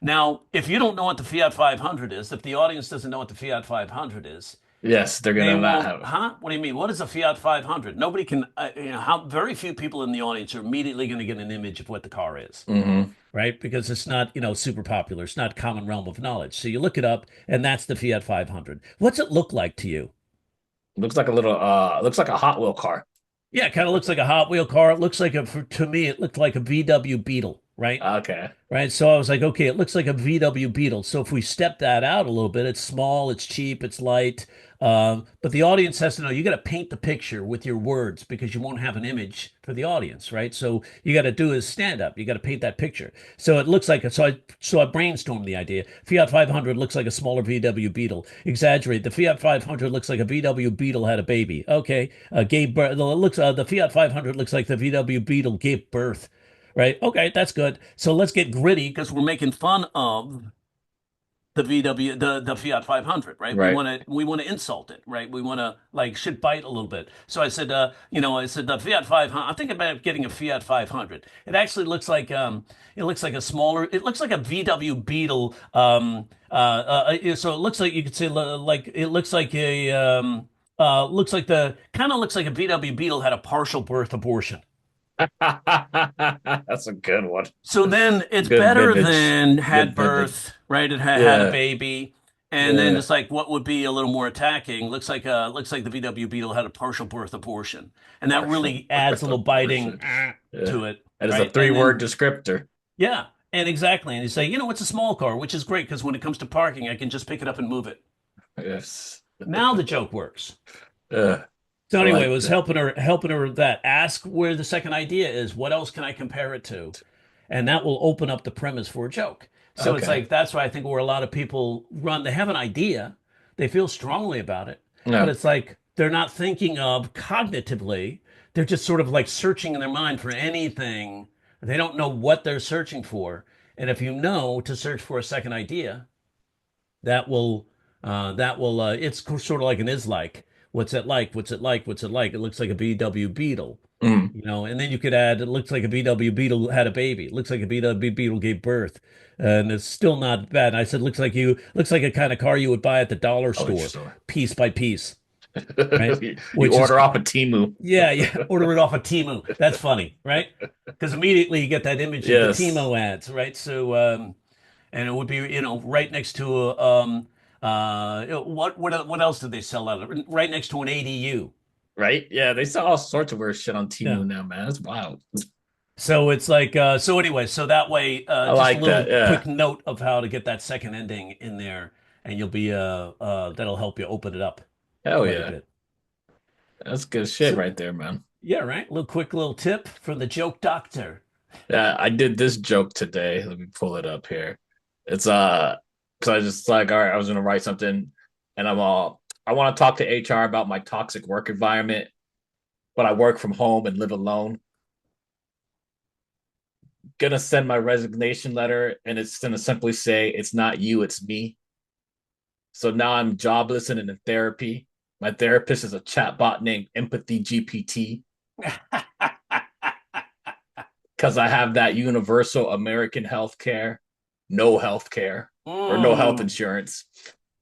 Speaker 2: Now, if you don't know what the Fiat 500 is, if the audience doesn't know what the Fiat 500 is,
Speaker 3: Yes, they're
Speaker 2: they
Speaker 3: gonna not
Speaker 2: won't,
Speaker 3: have it.
Speaker 2: huh? What do you mean? What is a Fiat 500? Nobody can, how very few people in the audience are immediately going to get an image of what the car is,
Speaker 3: Hmm.
Speaker 2: right? Because it's not, super popular. It's not common realm of knowledge. So you look it up, and that's the Fiat 500. What's it look like to you?
Speaker 3: Looks like a little looks like a Hot Wheel car.
Speaker 2: Yeah, it kind of looks like a Hot Wheel car. It looks like to me, it looked like a VW Beetle, right?
Speaker 3: Okay.
Speaker 2: Right. So I was like, okay, it looks like a VW Beetle. So if we step that out a little bit, it's small, it's cheap, it's light. But the audience has to know you got to paint the picture with your words because you won't have an image for the audience, right? So you got to do is stand up. You got to paint that picture. So it looks like so I brainstormed the idea. Fiat 500 looks like a smaller VW Beetle. Exaggerate. The Fiat 500 looks like a VW Beetle had a baby. Okay. Gave birth. The Fiat 500 looks like the VW Beetle gave birth. Right. Okay, that's good. So let's get gritty because we're making fun of the VW, the Fiat 500, right?
Speaker 3: Right.
Speaker 2: We want to insult it, right? We want to like should bite a little bit. So I said, I said the Fiat 500. I'm thinking about getting a Fiat 500. It actually looks like a smaller. It looks like a VW Beetle. So it looks like you could say like it looks like looks like the kind of looks like a VW Beetle had a partial birth abortion.
Speaker 3: That's a good one.
Speaker 2: So then it's
Speaker 3: Good
Speaker 2: better
Speaker 3: vintage.
Speaker 2: than had
Speaker 3: Good vintage.
Speaker 2: birth, right? It had a
Speaker 3: Yeah.
Speaker 2: baby. And then
Speaker 3: Yeah.
Speaker 2: it's like what would be a little more attacking. Looks like the VW Beetle had a partial birth abortion. And that
Speaker 3: Partial
Speaker 2: really adds a
Speaker 3: birth
Speaker 2: little biting
Speaker 3: abortion. Yeah.
Speaker 2: to it,
Speaker 3: That is a
Speaker 2: right? And
Speaker 3: three-word
Speaker 2: then
Speaker 3: descriptor.
Speaker 2: yeah, and exactly. And you say, it's a small car, which is great because when it comes to parking, I can just pick it up and move it.
Speaker 3: Yes.
Speaker 2: Now the joke works.
Speaker 3: Uh,
Speaker 2: So
Speaker 3: I
Speaker 2: anyway, it
Speaker 3: like
Speaker 2: was
Speaker 3: that.
Speaker 2: helping her with that. Ask where the second idea is. What else can I compare it to? And that will open up the premise for a joke. So it's
Speaker 3: Okay.
Speaker 2: like that's why I think where a lot of people run, they have an idea, they feel strongly about it, but
Speaker 3: No.
Speaker 2: it's like they're not thinking of cognitively. They're just sort of like searching in their mind for anything. They don't know what they're searching for. And if you know to search for a second idea, it's sort of like an is like. What's it like? What's it like? What's it like? It looks like a VW Beetle,
Speaker 3: Mm.
Speaker 2: and then you could add, it looks like a VW Beetle had a baby. It looks like a VW Beetle gave birth. And it's still not bad. And I said, looks like a kind of car you would buy at the dollar
Speaker 3: Dollar
Speaker 2: store,
Speaker 3: store.
Speaker 2: piece by piece, right?
Speaker 3: You
Speaker 2: Which is,
Speaker 3: order off a Timu.
Speaker 2: yeah, yeah. Order it off of Temu. That's funny, right? Because immediately you get that image of the
Speaker 3: Yes.
Speaker 2: Temu ads, right? So, and it would be, right next to what else did they sell out of? Right next to an ADU.
Speaker 3: Right? Yeah, they sell all sorts of weird shit on
Speaker 2: Yeah.
Speaker 3: Timu now, man. That's wild.
Speaker 2: So it's like so anyway, so that way
Speaker 3: I
Speaker 2: just a
Speaker 3: like that.
Speaker 2: little quick
Speaker 3: Yeah.
Speaker 2: note of how to get that second ending in there and you'll be that'll help you open it up
Speaker 3: Hell
Speaker 2: quite a
Speaker 3: yeah.
Speaker 2: bit.
Speaker 3: That's good shit
Speaker 2: So
Speaker 3: right there, man.
Speaker 2: yeah, right. Little tip from the joke doctor.
Speaker 3: Yeah, I did this joke today. Let me pull it up here. It's because I just like, all right, I was gonna write something and I want to talk to HR about my toxic work environment, but I work from home and live alone. Gonna send my resignation letter and it's gonna simply say it's not you, it's me. So now I'm jobless and in therapy. My therapist is a chatbot named Empathy GPT because I have that universal American healthcare, no healthcare or no health
Speaker 2: Mm.
Speaker 3: insurance.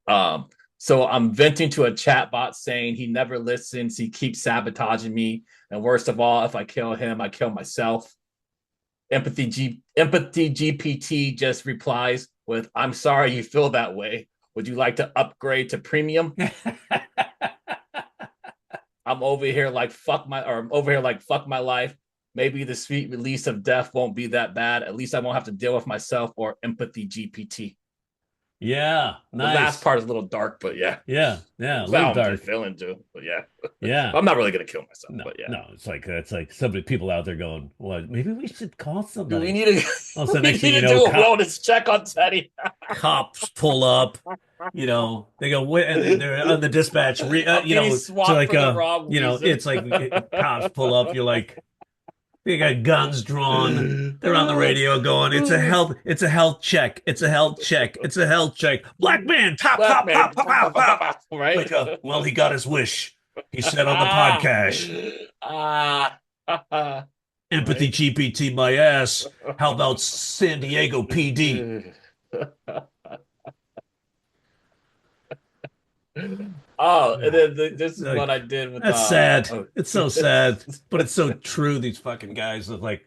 Speaker 3: Um, so I'm venting to a chatbot saying he never listens, he keeps sabotaging me, and worst of all, if I kill him, I kill myself. Empathy GPT just replies with, "I'm sorry you feel that way. Would you like to upgrade to premium?" I'm over here like I'm over here like fuck my life. Maybe the sweet release of death won't be that bad. At least I won't have to deal with myself or empathy GPT.
Speaker 2: Yeah,
Speaker 3: The last
Speaker 2: nice.
Speaker 3: part is a little dark, but yeah,
Speaker 2: Yeah, yeah, a
Speaker 3: that's
Speaker 2: little
Speaker 3: how I'm
Speaker 2: dark.
Speaker 3: feeling too. But yeah,
Speaker 2: Yeah.
Speaker 3: I'm not really gonna kill myself.
Speaker 2: No,
Speaker 3: But yeah,
Speaker 2: no, it's like somebody people out there going, "What? Maybe we should call
Speaker 3: do we
Speaker 2: somebody."
Speaker 3: need to
Speaker 2: Also,
Speaker 3: we
Speaker 2: next
Speaker 3: need
Speaker 2: thing you
Speaker 3: to
Speaker 2: know,
Speaker 3: do a wellness check on Teddy?
Speaker 2: cops pull up. You know, they go, and then they're on the dispatch,
Speaker 1: I'm
Speaker 2: you
Speaker 1: getting
Speaker 2: know,
Speaker 1: swapped
Speaker 2: so like,
Speaker 1: for the wrong
Speaker 2: you know,
Speaker 1: reason.
Speaker 2: it's like cops pull up. You're like, they got guns drawn. They're on the radio going, it's a health check. It's a health check. It's a health check. Black man, pop,
Speaker 1: Black
Speaker 2: pop,
Speaker 1: man,
Speaker 2: pop, pop, pop, pop.
Speaker 1: right?
Speaker 2: Like, well, he got his wish. He said on the
Speaker 1: ah,
Speaker 2: podcast, empathy
Speaker 1: right.
Speaker 2: GPT my ass. How about San Diego PD?
Speaker 1: Oh, and then this is what
Speaker 2: Like,
Speaker 1: I did with
Speaker 2: that's sad.
Speaker 1: oh,
Speaker 2: It's so sad, but it's so true. These fucking guys are like,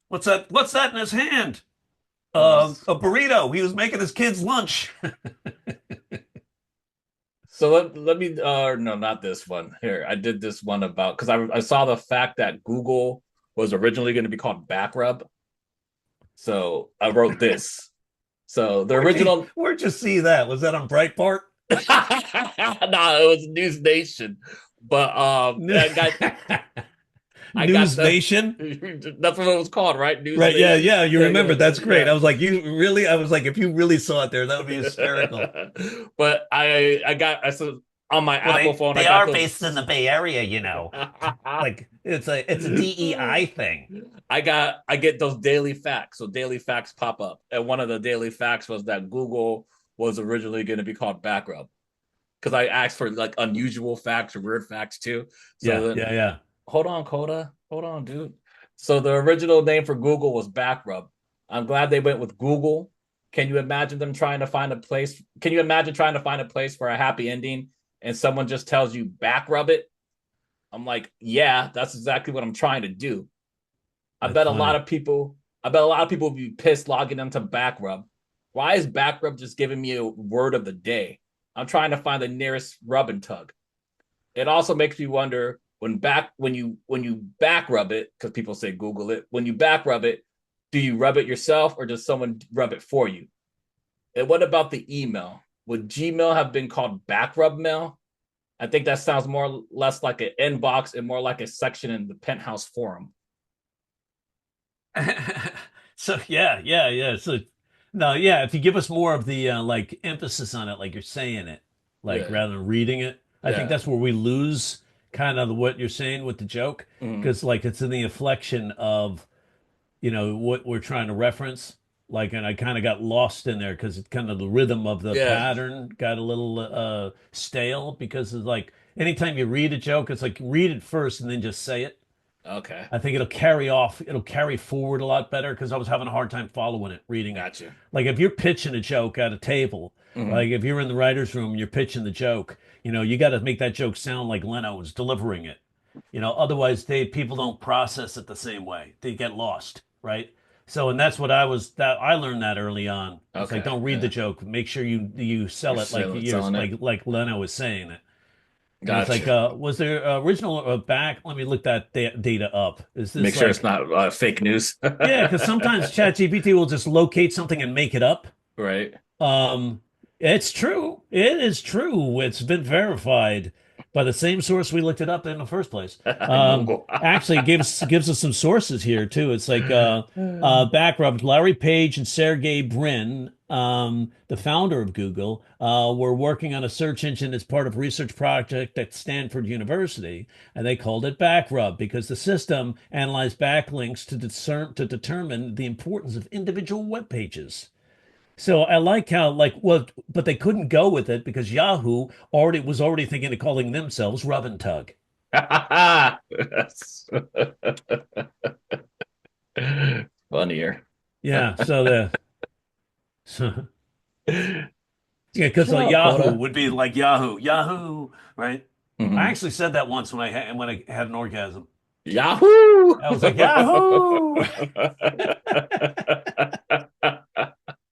Speaker 2: what's that? What's that in his hand? A burrito. He was making his kids lunch.
Speaker 1: so let me no, not this one. Here, I did this one about because I saw the fact that Google was originally going to be called Backrub. So I wrote this. So the original
Speaker 2: Where'd you see that? Was that on Breitbart?
Speaker 1: no, it was News Nation. But I got
Speaker 2: News
Speaker 1: the
Speaker 2: Nation?
Speaker 1: that's what it was called, right? News
Speaker 2: Right, yeah,
Speaker 1: Nation.
Speaker 2: yeah, you remember. That's great.
Speaker 1: Yeah.
Speaker 2: I was like, you really? I was like, if you really saw it there, that would be hysterical.
Speaker 1: But I said on my
Speaker 2: Well,
Speaker 1: Apple phone,
Speaker 2: they
Speaker 1: I got
Speaker 2: are
Speaker 1: those.
Speaker 2: based in the Bay Area, you know. Like it's a DEI thing.
Speaker 1: I get those daily facts. So daily facts pop up. And one of the daily facts was that Google was originally going to be called Backrub. Because I asked for like unusual facts or weird facts too. So
Speaker 2: Yeah.
Speaker 1: hold on, Coda. Hold on, dude. So the original name for Google was Backrub. I'm glad they went with Google. Can you imagine them trying to find a place? Can you imagine trying to find a place for a happy ending and someone just tells you backrub it? I'm like, yeah, that's exactly what I'm trying to do. I
Speaker 2: That's
Speaker 1: bet a
Speaker 2: funny.
Speaker 1: lot of people will be pissed logging into Backrub. Why is Backrub just giving me a word of the day? I'm trying to find the nearest rub and tug. It also makes me wonder when you back rub it, because people say Google it, when you back rub it, do you rub it yourself or does someone rub it for you? And what about the email? Would Gmail have been called backrub mail? I think that sounds more or less like an inbox and more like a section in the Penthouse forum.
Speaker 2: So yeah. So no, yeah. If you give us more of the like emphasis on it, like you're saying it, like
Speaker 1: Yeah.
Speaker 2: rather than reading it, I think
Speaker 1: Yeah.
Speaker 2: that's where we lose kind of what you're saying with the joke,
Speaker 1: Mhm.
Speaker 2: because like it's in the inflection of what we're trying to reference. Like, and I kind of got lost in there because it kind of the rhythm of the
Speaker 1: Yeah.
Speaker 2: pattern got a little stale because it's like anytime you read a joke, it's like read it first and then just say it.
Speaker 1: Okay.
Speaker 2: I think it'll carry forward a lot better because I was having a hard time following it, reading it.
Speaker 1: Gotcha.
Speaker 2: Like if you're pitching a joke at a table,
Speaker 1: Mhm.
Speaker 2: like if you're in the writer's room and you're pitching the joke, you got to make that joke sound like Leno was delivering it. Otherwise people don't process it the same way. They get lost, right? So, and that's what I learned that early on. It's like
Speaker 1: Okay.
Speaker 2: don't read the
Speaker 1: Yeah.
Speaker 2: joke. Make sure you sell
Speaker 1: You're
Speaker 2: it like
Speaker 1: selling it.
Speaker 2: like Leno was saying it. And it's like,
Speaker 1: Gotcha.
Speaker 2: was there original back? Let me look that data up. Is
Speaker 1: Make
Speaker 2: this
Speaker 1: sure it's
Speaker 2: like,
Speaker 1: not fake news.
Speaker 2: yeah, because sometimes ChatGPT will just locate something and make it up.
Speaker 1: Right.
Speaker 2: Um, it's true. It is true. It's been verified by the same source we looked it up in the first place.
Speaker 1: Google.
Speaker 2: Actually gives us some sources here too. It's like backrub Larry Page and Sergey Brin, the founder of Google, were working on a search engine as part of a research project at Stanford University, and they called it Backrub because the system analyzed backlinks to determine the importance of individual web pages. So I like how but they couldn't go with it because Yahoo already thinking of calling themselves Rub and Tug.
Speaker 1: Funnier.
Speaker 2: Yeah, so yeah, because
Speaker 1: Shut up,
Speaker 2: Yahoo
Speaker 1: Coda.
Speaker 2: would be like Yahoo, right? I
Speaker 1: Mhm.
Speaker 2: actually said that once when I had an orgasm.
Speaker 1: Yahoo!
Speaker 2: I was like Yahoo.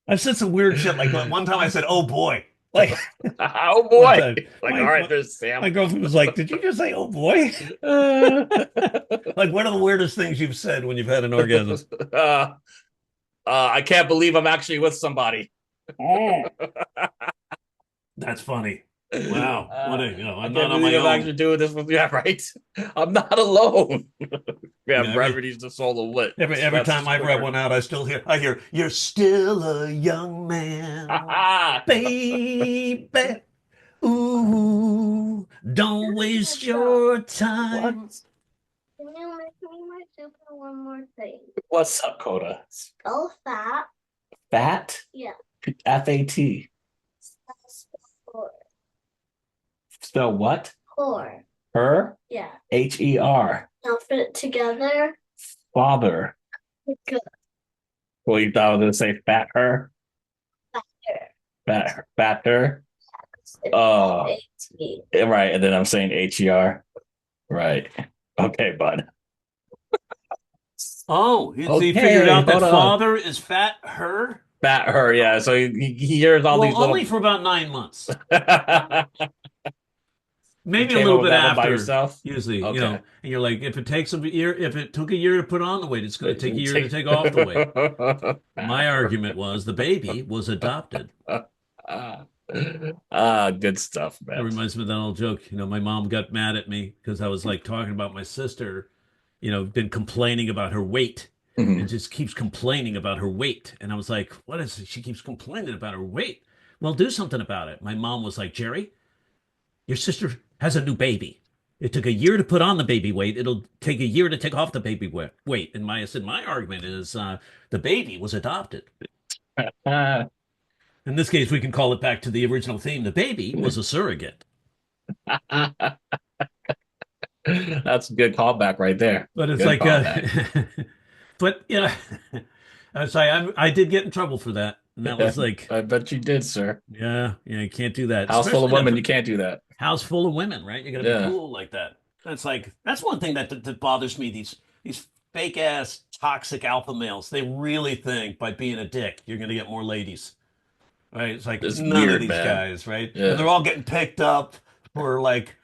Speaker 2: I've said some weird shit. Like one time I said, "Oh boy," like
Speaker 1: Oh
Speaker 2: one
Speaker 1: boy!
Speaker 2: time.
Speaker 1: Like,
Speaker 2: My,
Speaker 1: all right,
Speaker 2: my,
Speaker 1: there's Sam.
Speaker 2: my girlfriend was like, "Did you just say, oh boy?" Like, what are the weirdest things you've said when you've had an orgasm?
Speaker 1: I can't believe I'm actually with somebody.
Speaker 2: Oh, that's funny. Wow. What a,
Speaker 3: I
Speaker 2: I'm
Speaker 3: can't
Speaker 2: not on my
Speaker 3: believe I'm
Speaker 2: own.
Speaker 3: actually doing this with you. Yeah, right. I'm not alone. Yeah,
Speaker 2: You know,
Speaker 3: brevity's the soul of wit.
Speaker 2: every
Speaker 3: That's
Speaker 2: time
Speaker 3: just
Speaker 2: I read
Speaker 3: quicker.
Speaker 2: one out, I hear, you're still a young man, baby. Ooh, don't waste your
Speaker 3: What?
Speaker 2: time.
Speaker 4: Can you make me my soup and one more thing?
Speaker 3: What's up, Coda?
Speaker 4: Spell fat.
Speaker 3: Fat?
Speaker 4: Yeah.
Speaker 3: F-A-T.
Speaker 4: Whore.
Speaker 3: Spell what?
Speaker 4: Whore.
Speaker 3: Her?
Speaker 4: Yeah.
Speaker 3: H-E-R.
Speaker 4: Now put it together.
Speaker 3: Father.
Speaker 4: Good.
Speaker 3: Well, you thought I was going to say fat her?
Speaker 4: Fatter.
Speaker 3: Fatter?
Speaker 4: It's
Speaker 3: Oh.
Speaker 4: A-T.
Speaker 3: Right. And then I'm saying H-E-R. Right. Okay, bud.
Speaker 2: Oh, so you
Speaker 3: Okay,
Speaker 2: figured out that
Speaker 3: hold on.
Speaker 2: father is fat her?
Speaker 3: Fat her, yeah. So he hears all
Speaker 2: Well,
Speaker 3: these
Speaker 2: only
Speaker 3: little.
Speaker 2: for about 9 months.
Speaker 3: You
Speaker 2: Maybe a
Speaker 3: came up
Speaker 2: little
Speaker 3: with
Speaker 2: bit
Speaker 3: that one by
Speaker 2: after,
Speaker 3: yourself?
Speaker 2: usually,
Speaker 3: Okay.
Speaker 2: and you're like, if it took a year to put on the weight, it's going to take a year to take off the weight. My argument was the baby was adopted.
Speaker 3: Good stuff,
Speaker 2: That
Speaker 3: man.
Speaker 2: reminds me of that old joke. My mom got mad at me because I was like talking about my sister, been complaining about her weight and
Speaker 3: Mhm.
Speaker 2: just keeps complaining about her weight. And I was like, what is it? She keeps complaining about her weight. Well, do something about it. My mom was like, Jerry, your sister has a new baby. It took a year to put on the baby weight. It'll take a year to take off the baby weight. And I said, my argument is the baby was adopted.
Speaker 3: Uh,
Speaker 2: In this case, we can call it back to the original theme. The baby was a surrogate.
Speaker 3: That's a good callback right there.
Speaker 2: But it's
Speaker 3: Good
Speaker 2: like,
Speaker 3: callback.
Speaker 2: but I was like, I did get in trouble for that, and that was like,
Speaker 3: I bet you did, sir.
Speaker 2: yeah, you can't do that,
Speaker 3: House full of
Speaker 2: especially not
Speaker 3: women,
Speaker 2: for
Speaker 3: you can't do that.
Speaker 2: house full of women, right? You got to be
Speaker 3: Yeah.
Speaker 2: cool like that. That's like that's one thing that bothers me. These fake ass toxic alpha males. They really think by being a dick you're gonna get more ladies, right? It's like
Speaker 3: It's
Speaker 2: none of
Speaker 3: weird,
Speaker 2: these
Speaker 3: man.
Speaker 2: guys, right? And
Speaker 3: Yeah.
Speaker 2: they're all getting picked up for like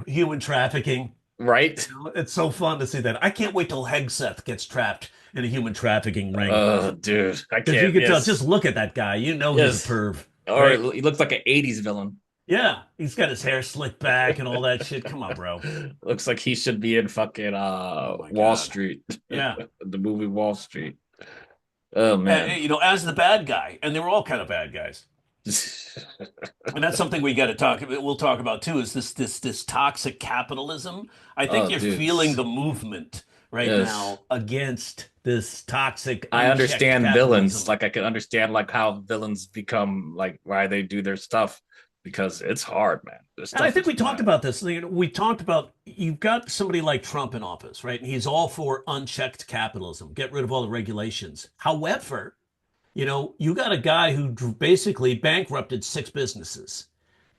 Speaker 2: human trafficking.
Speaker 3: Right?
Speaker 2: It's so fun to see that. I can't wait till Hegseth gets trapped in a human trafficking ring.
Speaker 3: Oh, dude. I
Speaker 2: Because you
Speaker 3: can't.
Speaker 2: can tell, just
Speaker 3: Yes.
Speaker 2: look at that guy. You know he's a
Speaker 3: Yes.
Speaker 2: perv,
Speaker 3: Or
Speaker 2: right?
Speaker 3: he looks like an 80s villain.
Speaker 2: Yeah, he's got his hair slicked back and all that shit. Come on, bro.
Speaker 3: Looks like he should be in fucking
Speaker 2: Oh my
Speaker 3: Wall
Speaker 2: God.
Speaker 3: Street.
Speaker 2: Yeah.
Speaker 3: The movie Wall Street. Oh man.
Speaker 2: As the bad guy, and they were all kind of bad guys. And that's something we got to talk about. We'll talk about too. Is this toxic capitalism? I think
Speaker 3: Oh,
Speaker 2: you're
Speaker 3: dude.
Speaker 2: feeling the movement right
Speaker 3: Yes.
Speaker 2: now against this toxic.
Speaker 3: I
Speaker 2: unchecked
Speaker 3: understand
Speaker 2: capitalism.
Speaker 3: villains. Like I can understand like how villains become like why they do their stuff because it's hard, man. This
Speaker 2: And I
Speaker 3: stuff
Speaker 2: think
Speaker 3: is
Speaker 2: we talked
Speaker 3: hard.
Speaker 2: about this. We talked about you've got somebody like Trump in office, right? And he's all for unchecked capitalism, get rid of all the regulations. However, you got a guy who basically bankrupted 6 businesses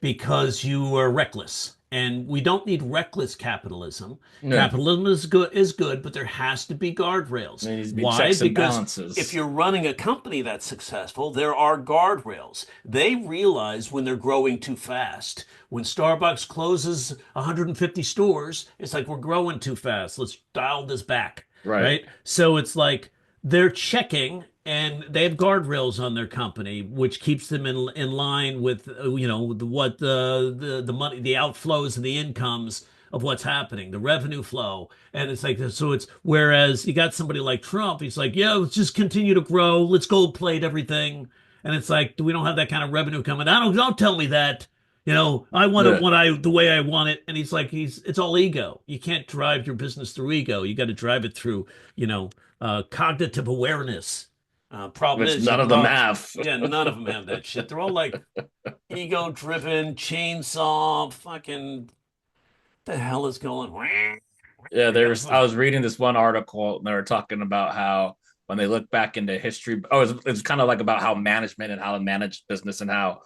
Speaker 2: because you were reckless. And we don't need reckless capitalism.
Speaker 3: No.
Speaker 2: Capitalism is good, but there has to be guardrails.
Speaker 3: There needs to be
Speaker 2: Why?
Speaker 3: checks and
Speaker 2: Because
Speaker 3: balances.
Speaker 2: if you're running a company that's successful, there are guardrails. They realize when they're growing too fast. When Starbucks closes 150 stores, it's like we're growing too fast. Let's dial this back.
Speaker 3: Right.
Speaker 2: So it's like they're checking and they have guardrails on their company, which keeps them in line with what the money, the outflows and the incomes of what's happening, the revenue flow. And it's like so it's whereas you got somebody like Trump, he's like, yeah, let's just continue to grow, let's gold plate everything. And it's like we don't have that kind of revenue coming. Don't tell me that. I want it
Speaker 3: Yeah.
Speaker 2: the way I want it. And he's like, it's all ego. You can't drive your business through ego. You got to drive it through, cognitive awareness. Problem
Speaker 3: Which
Speaker 2: is,
Speaker 3: none of them have.
Speaker 2: yeah, none of them have that shit. They're all like ego-driven, chainsaw, fucking. The hell is going?
Speaker 3: Yeah, I was reading this one article and they were talking about how when they look back into history, it's kind of like about how management and how to manage business and how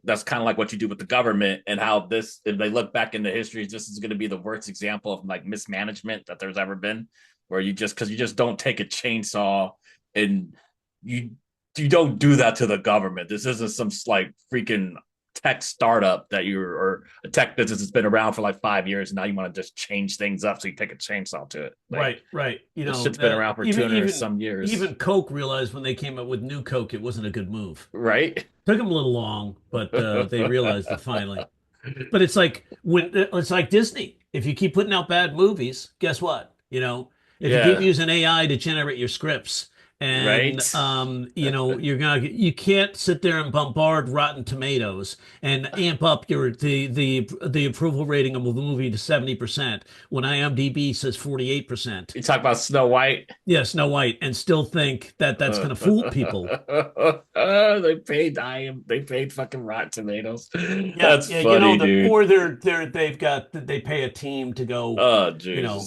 Speaker 3: that's kind of like what you do with the government and how this, if they look back into history, this is going to be the worst example of like mismanagement that there's ever been, where you just don't take a chainsaw and you don't do that to the government. This isn't some like freaking tech startup that or a tech business that's been around for like 5 years and now you want to just change things up so you take a chainsaw to it. Like,
Speaker 2: right.
Speaker 3: this shit's been around for 200 or some years.
Speaker 2: Even Coke realized when they came up with New Coke, it wasn't a good move.
Speaker 3: Right?
Speaker 2: Took them a little long, but they realized it finally. But it's like when it's like Disney. If you keep putting out bad movies, guess what? You know, if you keep
Speaker 3: Yeah,
Speaker 2: using AI to generate your scripts, and
Speaker 3: right.
Speaker 2: you can't sit there and bombard Rotten Tomatoes and amp up the approval rating of a movie to 70% when IMDb says 48%.
Speaker 3: You talk about Snow White.
Speaker 2: Yeah, Snow White, and still think that that's going to fool people.
Speaker 3: They paid fucking Rotten Tomatoes.
Speaker 2: Yeah,
Speaker 3: That's
Speaker 2: yeah, you know,
Speaker 3: funny, dude.
Speaker 2: or they pay a team to go,
Speaker 3: Oh,
Speaker 2: you
Speaker 3: Jesus.
Speaker 2: know,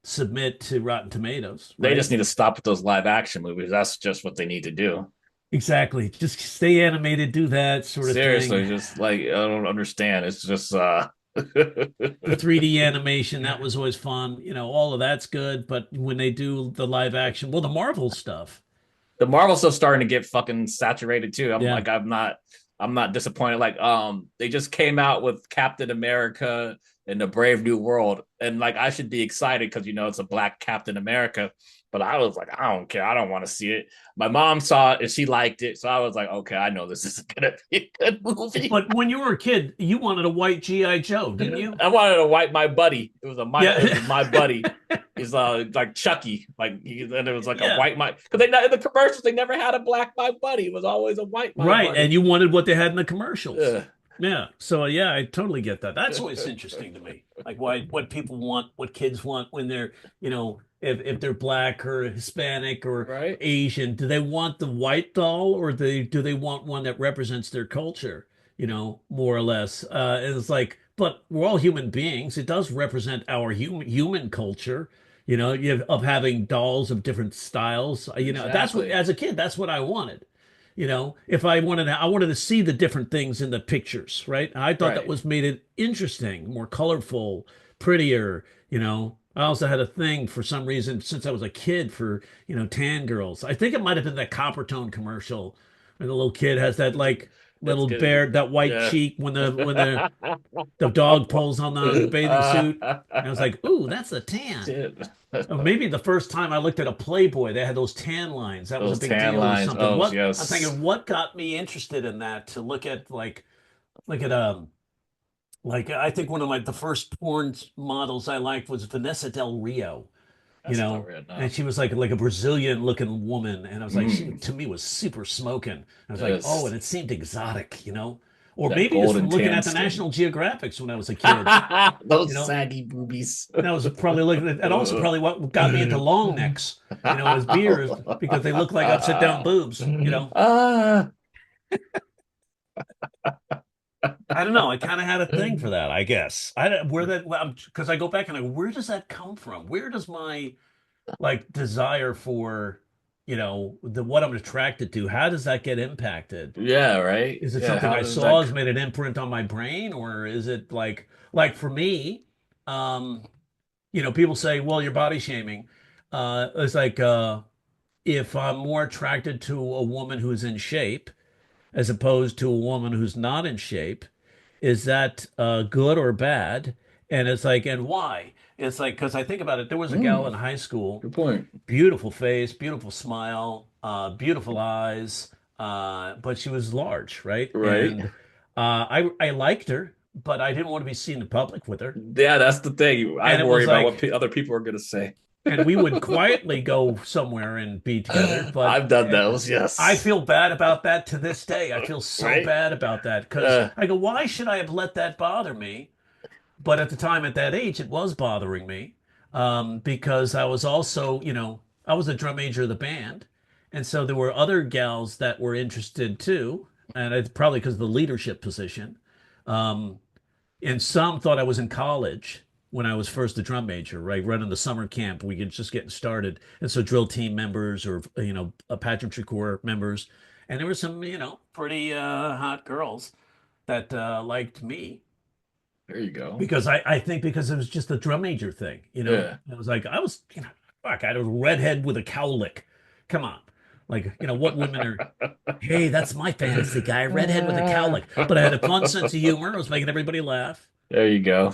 Speaker 2: submit to Rotten Tomatoes,
Speaker 3: They
Speaker 2: right?
Speaker 3: just need to stop with those live action movies. That's just what they need to do.
Speaker 2: Exactly. Just stay animated, do that sort of thing.
Speaker 3: Seriously, just like I don't understand. It's just
Speaker 2: The 3D animation, that was always fun. You know, all of that's good, but when they do the live action, well, the Marvel stuff.
Speaker 3: the Marvel stuff's starting to get fucking saturated too.
Speaker 2: Yeah.
Speaker 3: I'm not disappointed. Like they just came out with Captain America and the Brave New World, and like I should be excited because you know it's a black Captain America. But I was like, I don't care. I don't want to see it. My mom saw it and she liked it, so I was like, okay, I know this isn't gonna be a good movie.
Speaker 2: But when you were a kid, you wanted a white G.I. Joe, didn't you?
Speaker 3: I wanted to wipe my buddy.
Speaker 2: Yeah.
Speaker 3: It was my buddy. He's like Chucky, and it was like a
Speaker 2: Yeah.
Speaker 3: white my because they in the commercials they never had a black my buddy. It was always a white my
Speaker 2: Right.
Speaker 3: buddy.
Speaker 2: And you wanted what they had in the commercials.
Speaker 3: Ugh.
Speaker 2: Yeah. So yeah, I totally get that. That's always interesting to me. Like what people want, what kids want when they're, if they're black or Hispanic or
Speaker 3: Right?
Speaker 2: Asian, do they want the white doll or do they want one that represents their culture, more or less? And it's like, but we're all human beings. It does represent our human culture, of having dolls of different styles. That's what,
Speaker 3: Exactly.
Speaker 2: as a kid, that's what I wanted. If I wanted to see the different things in the pictures, right? I thought that
Speaker 3: Right.
Speaker 2: was made it interesting, more colorful, prettier. I also had a thing for some reason since I was a kid for, tan girls. I think it might have been that Coppertone commercial where the little kid has that like
Speaker 3: That's
Speaker 2: little
Speaker 3: good.
Speaker 2: bear, that white
Speaker 3: Yeah.
Speaker 2: cheek when the dog pulls on the bathing suit. And I was like, ooh, that's a tan.
Speaker 3: Shit.
Speaker 2: Or maybe the first time I looked at a Playboy, they had those tan lines. That was a
Speaker 3: Those
Speaker 2: big
Speaker 3: tan
Speaker 2: deal or
Speaker 3: lines.
Speaker 2: something.
Speaker 3: Oh
Speaker 2: I'm
Speaker 3: yes.
Speaker 2: thinking, what got me interested in that to look at like I think one of the first porn models I liked was Vanessa Del Rio,
Speaker 3: That's not real.
Speaker 2: and
Speaker 3: No.
Speaker 2: she was like a Brazilian looking woman, and I was like, she
Speaker 3: Mm.
Speaker 2: to me was super smoking. I was like, oh,
Speaker 3: Yes.
Speaker 2: and it seemed exotic. Or
Speaker 3: That
Speaker 2: maybe just
Speaker 3: golden
Speaker 2: from looking
Speaker 3: tan
Speaker 2: at the
Speaker 3: skin.
Speaker 2: National Geographics when I was a kid. You
Speaker 3: Those
Speaker 2: know,
Speaker 3: saggy boobies.
Speaker 2: that was probably looking at, and also probably what got me into long necks, as beers because they look like upside down boobs.
Speaker 3: Ah,
Speaker 2: I don't know. I kind of had a thing for that, I guess. I don't- where that because I go back and I go, where does that come from? Where does my like desire for, the what I'm attracted to, how does that get impacted?
Speaker 3: yeah, right.
Speaker 2: Is it
Speaker 3: Yeah,
Speaker 2: something
Speaker 3: how
Speaker 2: I
Speaker 3: does
Speaker 2: saw
Speaker 3: that?
Speaker 2: has made an imprint on my brain, or is it like for me, um, people say, well, you're body shaming. It's like if I'm more attracted to a woman who's in shape as opposed to a woman who's not in shape, is that good or bad? And it's like, and why? It's like, because I think about it, there was a gal in
Speaker 3: Mm,
Speaker 2: high school,
Speaker 3: good point.
Speaker 2: beautiful face, beautiful smile, beautiful eyes, but she was large, right?
Speaker 3: Right.
Speaker 2: And I liked her, but I didn't want to be seen in public with her.
Speaker 3: Yeah, that's the thing. I
Speaker 2: And it
Speaker 3: worry
Speaker 2: was
Speaker 3: about what
Speaker 2: like,
Speaker 3: other people are gonna say.
Speaker 2: and we would quietly go somewhere and be together, but
Speaker 3: I've done those.
Speaker 2: I
Speaker 3: Yes.
Speaker 2: feel bad about that to this day. I feel so
Speaker 3: Right.
Speaker 2: bad about that because
Speaker 3: Uh,
Speaker 2: I go, why should I have let that bother me? But at the time, at that age, it was bothering me because I was also, I was the drum major of the band. And so there were other gals that were interested too. And it's probably because of the leadership position. Um, and some thought I was in college when I was first the drum major, right? Running the summer camp, we could just getting started. And so drill team members or, pageantry corps members. And there were some, pretty hot girls that liked me
Speaker 3: there you go.
Speaker 2: because I think because it was just a drum major thing,
Speaker 3: Yeah.
Speaker 2: It was like I was, fuck, I had a redhead with a cowlick. Come on. Like, what women are, hey, that's my fantasy guy, redhead with a cowlick. But I had a fun sense of humor. I was making everybody laugh.
Speaker 3: There you go.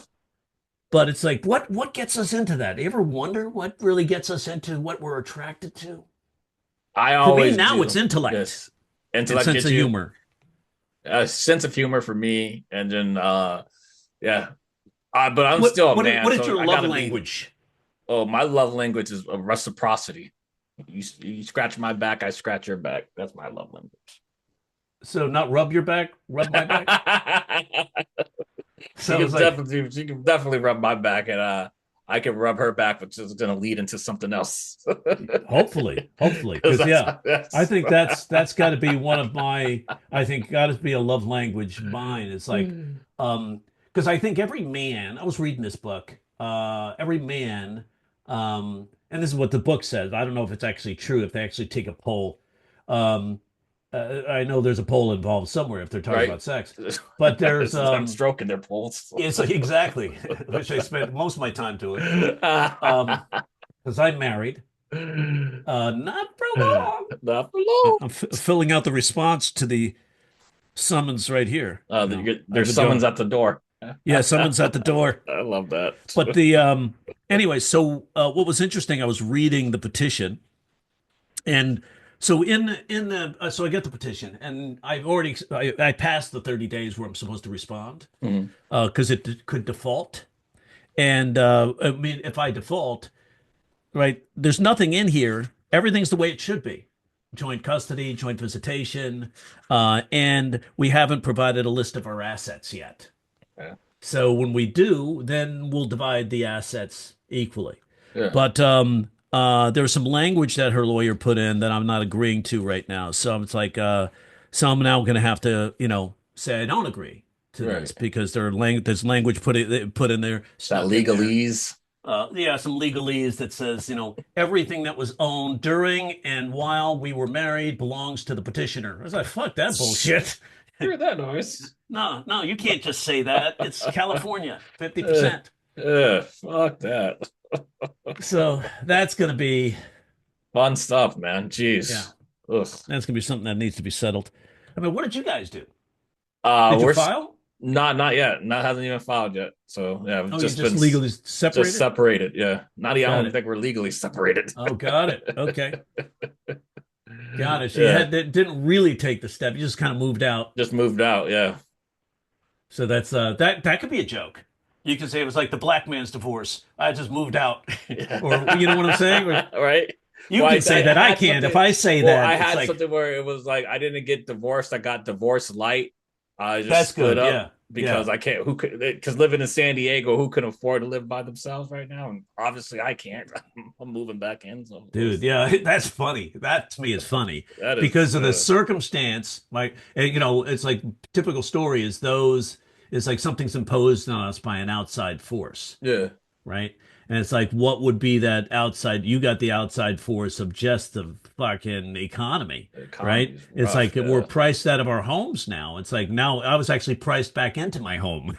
Speaker 2: But it's like, what gets us into that? You ever wonder what really gets us into what we're attracted to?
Speaker 3: I
Speaker 2: For me
Speaker 3: always
Speaker 2: now,
Speaker 3: do.
Speaker 2: it's intellect
Speaker 3: Yes.
Speaker 2: and
Speaker 3: Intellect
Speaker 2: sense
Speaker 3: gets
Speaker 2: of
Speaker 3: you
Speaker 2: humor.
Speaker 3: a sense of humor for me, and then Yeah. But I'm
Speaker 2: What
Speaker 3: still a
Speaker 2: what is,
Speaker 3: man,
Speaker 2: what is
Speaker 3: so
Speaker 2: your
Speaker 3: I
Speaker 2: love
Speaker 3: gotta be.
Speaker 2: language?
Speaker 3: Oh, my love language is reciprocity. You scratch my back, I scratch your back. That's my love language.
Speaker 2: So not rub your back, rub my back. So it's like,
Speaker 3: She can definitely rub my back, and I can rub her back, which is going to lead into something else.
Speaker 2: hopefully,
Speaker 3: Because
Speaker 2: because yeah, I
Speaker 3: that's
Speaker 2: think that's got to be one of my. I think got to be a love language. Mine. It's like, because I think every man. I was reading this book. Every man, and this is what the book says. I don't know if it's actually true. If they actually take a poll, um, I know there's a poll involved somewhere if they're talking
Speaker 3: right.
Speaker 2: about sex, but there's
Speaker 3: I'm stroking their pulse.
Speaker 2: it's like exactly, which I spent most of my time doing. Because I'm married. Not for long.
Speaker 3: Not for long.
Speaker 2: I'm filling out the response to the summons right here. I've
Speaker 3: There's
Speaker 2: been
Speaker 3: someone's
Speaker 2: going.
Speaker 3: at the door.
Speaker 2: Yeah, someone's at the door.
Speaker 3: I love that.
Speaker 2: But the anyway, so what was interesting, I was reading the petition, and so in the so I get the petition, and I passed the 30 days where I'm supposed to respond
Speaker 3: Mhm.
Speaker 2: because it could default, and I mean if I default, right, there's nothing in here. Everything's the way it should be. Joint custody, joint visitation, and we haven't provided a list of our assets yet.
Speaker 3: Yeah.
Speaker 2: So when we do, then we'll divide the assets equally.
Speaker 3: Yeah.
Speaker 2: But there's some language that her lawyer put in that I'm not agreeing to right now. So it's like, so I'm now going to have to, say I don't agree to this
Speaker 3: Right.
Speaker 2: because there's language put in there.
Speaker 3: That
Speaker 2: stuck in there.
Speaker 3: legalese.
Speaker 2: Yeah, some legalese that says, everything that was owned during and while we were married belongs to the petitioner. I was like, fuck that bullshit.
Speaker 3: Hear that noise?
Speaker 2: No, you can't just say that. It's California, 50%.
Speaker 3: Fuck that.
Speaker 2: So that's going to be,
Speaker 3: Fun stuff, man. Jeez.
Speaker 2: Yeah.
Speaker 3: Ugh.
Speaker 2: that's going to be something that needs to be settled. I mean, what did you guys do? Did you
Speaker 3: We're
Speaker 2: file?
Speaker 3: not yet. Not hasn't even filed yet. So yeah, we've
Speaker 2: Oh,
Speaker 3: just
Speaker 2: you just
Speaker 3: been
Speaker 2: legally separated?
Speaker 3: just separated. Yeah. Not even. I
Speaker 2: Got
Speaker 3: don't
Speaker 2: it.
Speaker 3: think we're legally separated.
Speaker 2: Oh, got it. Okay. Got it. So
Speaker 3: Yeah.
Speaker 2: didn't really take the step. You just kind of moved out.
Speaker 3: Just moved out. Yeah.
Speaker 2: So that's that could be a joke. You can say it was like the black man's divorce. I just moved out.
Speaker 3: Yeah.
Speaker 2: Or you know what I'm saying? Or,
Speaker 3: Right.
Speaker 2: you
Speaker 3: Well,
Speaker 2: can say that. I
Speaker 3: had
Speaker 2: can't. If
Speaker 3: something-
Speaker 2: I say
Speaker 3: Well,
Speaker 2: that,
Speaker 3: I
Speaker 2: it's
Speaker 3: had
Speaker 2: like,
Speaker 3: something where it was like I didn't get divorced. I got divorced light. I just
Speaker 2: that's
Speaker 3: split
Speaker 2: good.
Speaker 3: up
Speaker 2: Yeah.
Speaker 3: because I can't. Who could? Because living in San Diego, who can afford to live by themselves right now? And obviously, I can't. I'm moving back in. So
Speaker 2: Dude, yeah, that's funny. That to me is funny
Speaker 3: that is
Speaker 2: because of the circumstance. Like, and, it's like typical story is those. It's like something's imposed on us by an outside force,
Speaker 3: yeah.
Speaker 2: right? And it's like, what would be that outside? You got the outside force of just the fucking economy, right?
Speaker 3: Economy's
Speaker 2: It's
Speaker 3: rough,
Speaker 2: like
Speaker 3: yeah.
Speaker 2: we're priced out of our homes now. It's like now I was actually priced back into my home.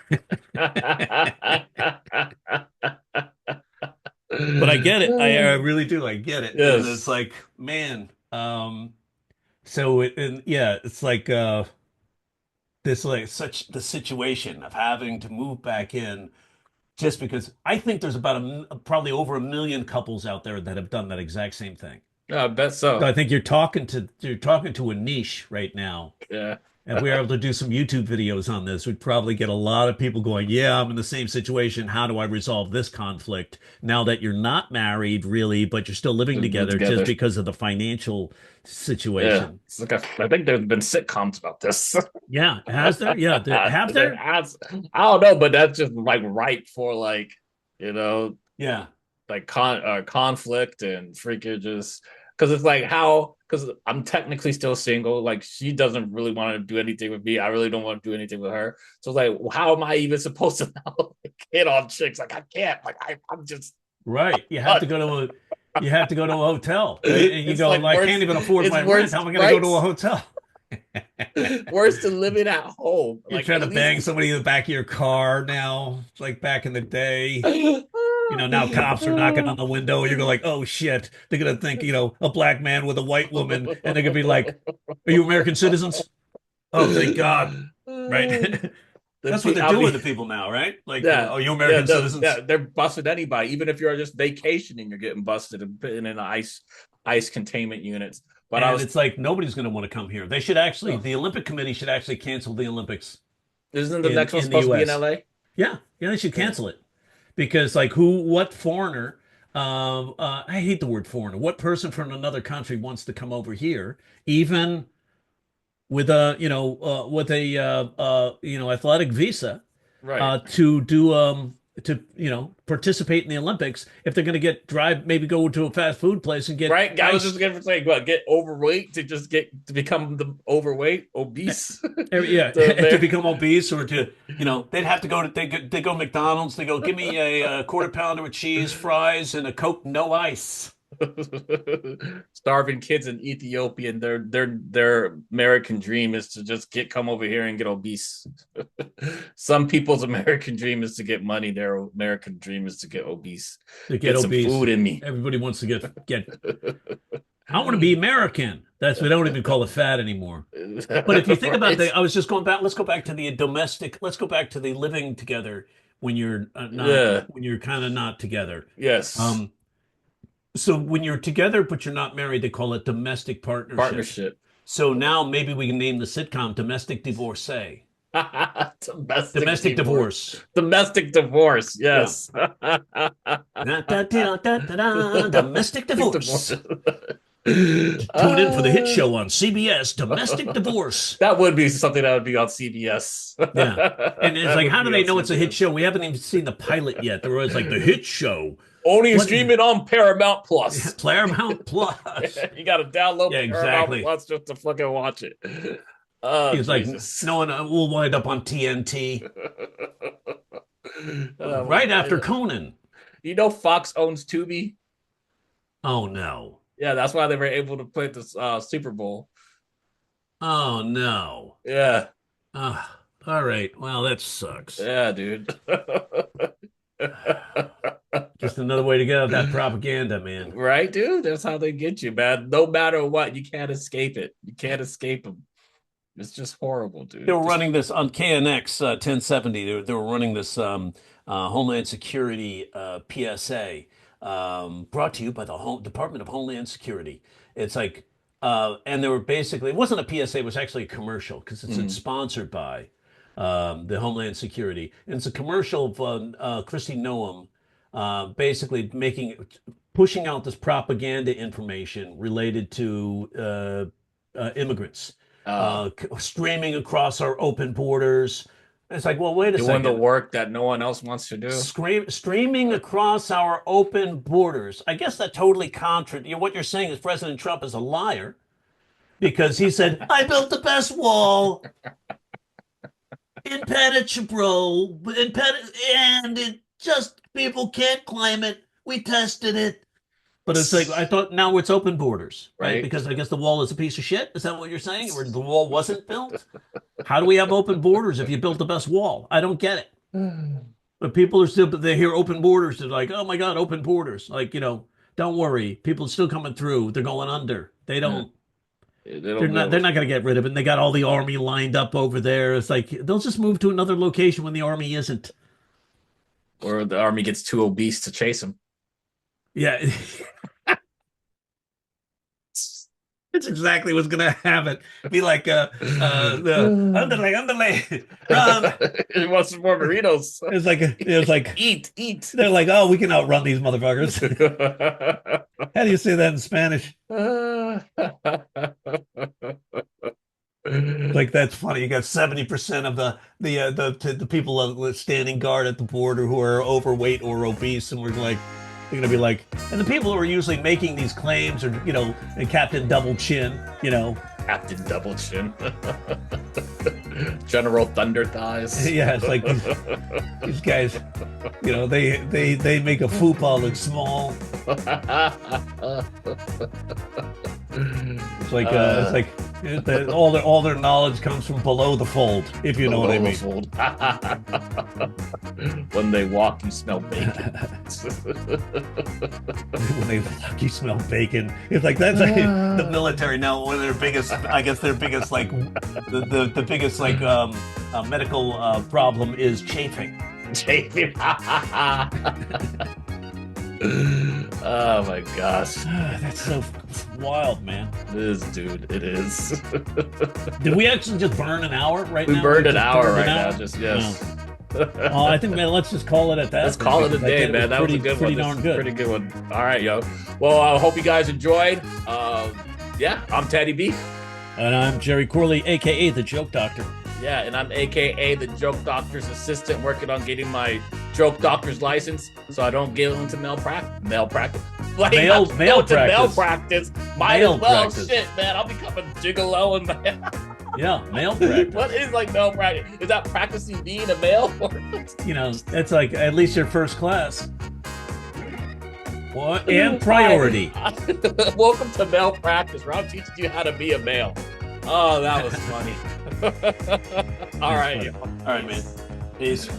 Speaker 2: But I get it. I really do. I get it.
Speaker 3: Yes.
Speaker 2: And it's like, man. It's like this like such the situation of having to move back in just because I think there's about probably over 1 million couples out there that have done that exact same thing.
Speaker 3: I bet
Speaker 2: So
Speaker 3: so.
Speaker 2: I think you're talking to a niche right now.
Speaker 3: Yeah.
Speaker 2: If we were able to do some YouTube videos on this, we'd probably get a lot of people going, yeah, I'm in the same situation. How do I resolve this conflict now that you're not married really, but you're still living together just because of the financial
Speaker 3: Yeah.
Speaker 2: situation?
Speaker 3: It's like I think there's been sitcoms about this.
Speaker 2: Yeah. Has there? Yeah. Have there?
Speaker 3: I don't know, but that's just like ripe for like,
Speaker 2: Yeah.
Speaker 3: like conflict and freaking just because it's like because I'm technically still single. Like she doesn't really want to do anything with me. I really don't want to do anything with her. So it's like, how am I even supposed to now hit on chicks? Like I can't. Like I'm just
Speaker 2: Right. You have to go to a hotel. Right? And you
Speaker 3: It's
Speaker 2: go,
Speaker 3: like
Speaker 2: I
Speaker 3: worse-
Speaker 2: can't even afford
Speaker 3: it's
Speaker 2: my
Speaker 3: worse,
Speaker 2: rent. How am I going to go
Speaker 3: right?
Speaker 2: to a hotel?
Speaker 3: worse than living at home.
Speaker 2: You're
Speaker 3: Like,
Speaker 2: trying to
Speaker 3: at
Speaker 2: bang
Speaker 3: least-
Speaker 2: somebody in the back of your car now, like back in the day. Now cops are knocking on the window. You're going like, oh shit. They're going to think, a black man with a white woman. And they're going to be like, are you American citizens? Oh, thank God. Right. That's what they're doing to people now, right? Like,
Speaker 3: Yeah.
Speaker 2: are you American
Speaker 3: they're-
Speaker 2: citizens?
Speaker 3: Yeah, they're busting anybody. Even if you're just vacationing, you're getting busted and putting in ice containment units. But
Speaker 2: And it's like nobody's going to want to come here. They should actually, the Olympic Committee should actually cancel the Olympics.
Speaker 3: isn't the
Speaker 2: in-
Speaker 3: next one
Speaker 2: in the
Speaker 3: supposed to be in
Speaker 2: US.
Speaker 3: LA?
Speaker 2: Yeah, they should cancel it because like what foreigner? I hate the word foreigner. What person from another country wants to come over here, even with a athletic visa,
Speaker 3: Right.
Speaker 2: to do participate in the Olympics if they're going to maybe go to a fast food place and get
Speaker 3: Right. I was just
Speaker 2: ice.
Speaker 3: gonna say, what, get overweight to just get to become the overweight, obese.
Speaker 2: Yeah,
Speaker 3: to
Speaker 2: to
Speaker 3: there.
Speaker 2: become obese or to, they'd have to go to they go McDonald's. They go, give me a quarter pounder with cheese, fries, and a Coke, no ice.
Speaker 3: Starving kids in Ethiopia, and their American dream is to just come over here and get obese. Some people's American dream is to get money. Their American dream is to get obese.
Speaker 2: To get
Speaker 3: Get some
Speaker 2: obese.
Speaker 3: food in me.
Speaker 2: Everybody wants to get. I want to be American. We don't even call it fat anymore. But if you think about
Speaker 3: Right.
Speaker 2: I was just going back. Let's go back to the domestic. Let's go back to the living together when you're
Speaker 3: Yeah.
Speaker 2: when you're kind of not together.
Speaker 3: Yes.
Speaker 2: So when you're together but you're not married, they call it domestic partnership.
Speaker 3: Partnership.
Speaker 2: So now maybe we can name the sitcom Domestic Divorcee.
Speaker 3: Domestic
Speaker 2: divorce.
Speaker 3: Domestic divorce. Yes.
Speaker 2: Domestic divorce. Tune in for the hit show on CBS, Domestic Divorce.
Speaker 3: That would be something that would be on CBS.
Speaker 2: Yeah. And it's like, how do they know it's a hit show? We haven't even seen the pilot yet. They're always like, the hit show.
Speaker 3: Only streaming on Paramount Plus.
Speaker 2: Paramount Plus.
Speaker 3: You got to download
Speaker 2: Yeah,
Speaker 3: Paramount
Speaker 2: exactly.
Speaker 3: Plus just to fucking watch it.
Speaker 2: He's like,
Speaker 3: Jesus.
Speaker 2: no one will wind up on TNT
Speaker 3: Oh,
Speaker 2: right after
Speaker 3: yeah.
Speaker 2: Conan.
Speaker 3: You know, Fox owns Tubi.
Speaker 2: Oh, no.
Speaker 3: Yeah, that's why they were able to play this Super Bowl.
Speaker 2: Oh, no.
Speaker 3: Yeah,
Speaker 2: All right. Well, that sucks.
Speaker 3: yeah, dude.
Speaker 2: Just another way to get out that propaganda, man.
Speaker 3: Right, dude? That's how they get you, man. No matter what, you can't escape it. You can't escape them. It's just horrible, dude.
Speaker 2: They were running this on KNX 1070. They were running this Homeland Security PSA brought to you by the Department of Homeland Security. It's like, and they were basically, it wasn't a PSA, it was actually a commercial because it's sponsored by the Homeland Security. And it's a commercial of Kristi Noem basically pushing out this propaganda information related to immigrants. Streaming across our open borders. It's like, well, wait a
Speaker 3: doing
Speaker 2: second.
Speaker 3: the work that no one else wants to do.
Speaker 2: Streaming across our open borders. I guess that totally what you're saying is President Trump is a liar because he said, I built the best wall impenetrable, and it just people can't climb it. We tested it. But it's like, I thought now it's open borders, right?
Speaker 3: Right.
Speaker 2: Because I guess the wall is a piece of shit. Is that what you're saying? Or the wall wasn't built? How do we have open borders if you built the best wall? I don't get it. But people are still, they hear open borders. They're like, oh my God, open borders. Like, don't worry. People are still coming through. They're going under. They don't. They're not going to get rid of it. And they got all the army lined up over there. It's like, they'll just move to another location when the army isn't.
Speaker 3: Or the army gets too obese to chase them.
Speaker 2: Yeah. That's exactly what's gonna happen. Be like underlay.
Speaker 3: He wants some more burritos.
Speaker 2: It's like
Speaker 3: Eat.
Speaker 2: they're like, oh, we can outrun these motherfuckers. How do you say that in Spanish? Like, that's funny. You got 70% of the people standing guard at the border who are overweight or obese, and we're like, they're gonna be like, and the people who are usually making these claims are, and Captain Double Chin,
Speaker 3: Captain Double Chin. General Thunder Thighs.
Speaker 2: Yeah, it's like these guys, they make a football look small. It's like all their knowledge comes from below the fold, if you know what I mean.
Speaker 3: When they walk, you smell bacon.
Speaker 2: When they walk, you smell bacon. It's like that's like the military now. One of their biggest, I guess their biggest like the biggest like medical problem is chafing.
Speaker 3: Chafing. Oh my gosh.
Speaker 2: That's so wild, man.
Speaker 3: It is, dude. It is.
Speaker 2: Did we actually just burn an hour right
Speaker 3: We
Speaker 2: now?
Speaker 3: burned an
Speaker 2: just
Speaker 3: hour
Speaker 2: burned
Speaker 3: right
Speaker 2: an
Speaker 3: now.
Speaker 2: hour?
Speaker 3: Just yes.
Speaker 2: Oh, I think, man, let's just call it at that.
Speaker 3: Let's
Speaker 2: then,
Speaker 3: call it a
Speaker 2: because I
Speaker 3: day,
Speaker 2: think it
Speaker 3: man. That was a
Speaker 2: pretty,
Speaker 3: good
Speaker 2: pretty
Speaker 3: one.
Speaker 2: darn
Speaker 3: This is
Speaker 2: good.
Speaker 3: Pretty good one. All right, yo. Well, I hope you guys enjoyed. Yeah, I'm Teddy B.
Speaker 2: And I'm Jerry Corley, aka the Joke Doctor.
Speaker 3: Yeah, and I'm AKA the Joke Doctor's assistant, working on getting my Joke Doctor's license so I don't get into malpractice. Like,
Speaker 2: Male
Speaker 3: not go into
Speaker 2: practice.
Speaker 3: malpractice. Might
Speaker 2: Male
Speaker 3: as well.
Speaker 2: practice.
Speaker 3: Shit, man. I'll become a gigolo and
Speaker 2: Yeah, male practice.
Speaker 3: what is like malpractice? Is that practicing being a male?
Speaker 2: You know, that's like at least your first class. What? And priority.
Speaker 3: Welcome to malpractice, where I'm teaching you how to be a male. Oh, that was funny. All right.
Speaker 2: All right, man. Peace.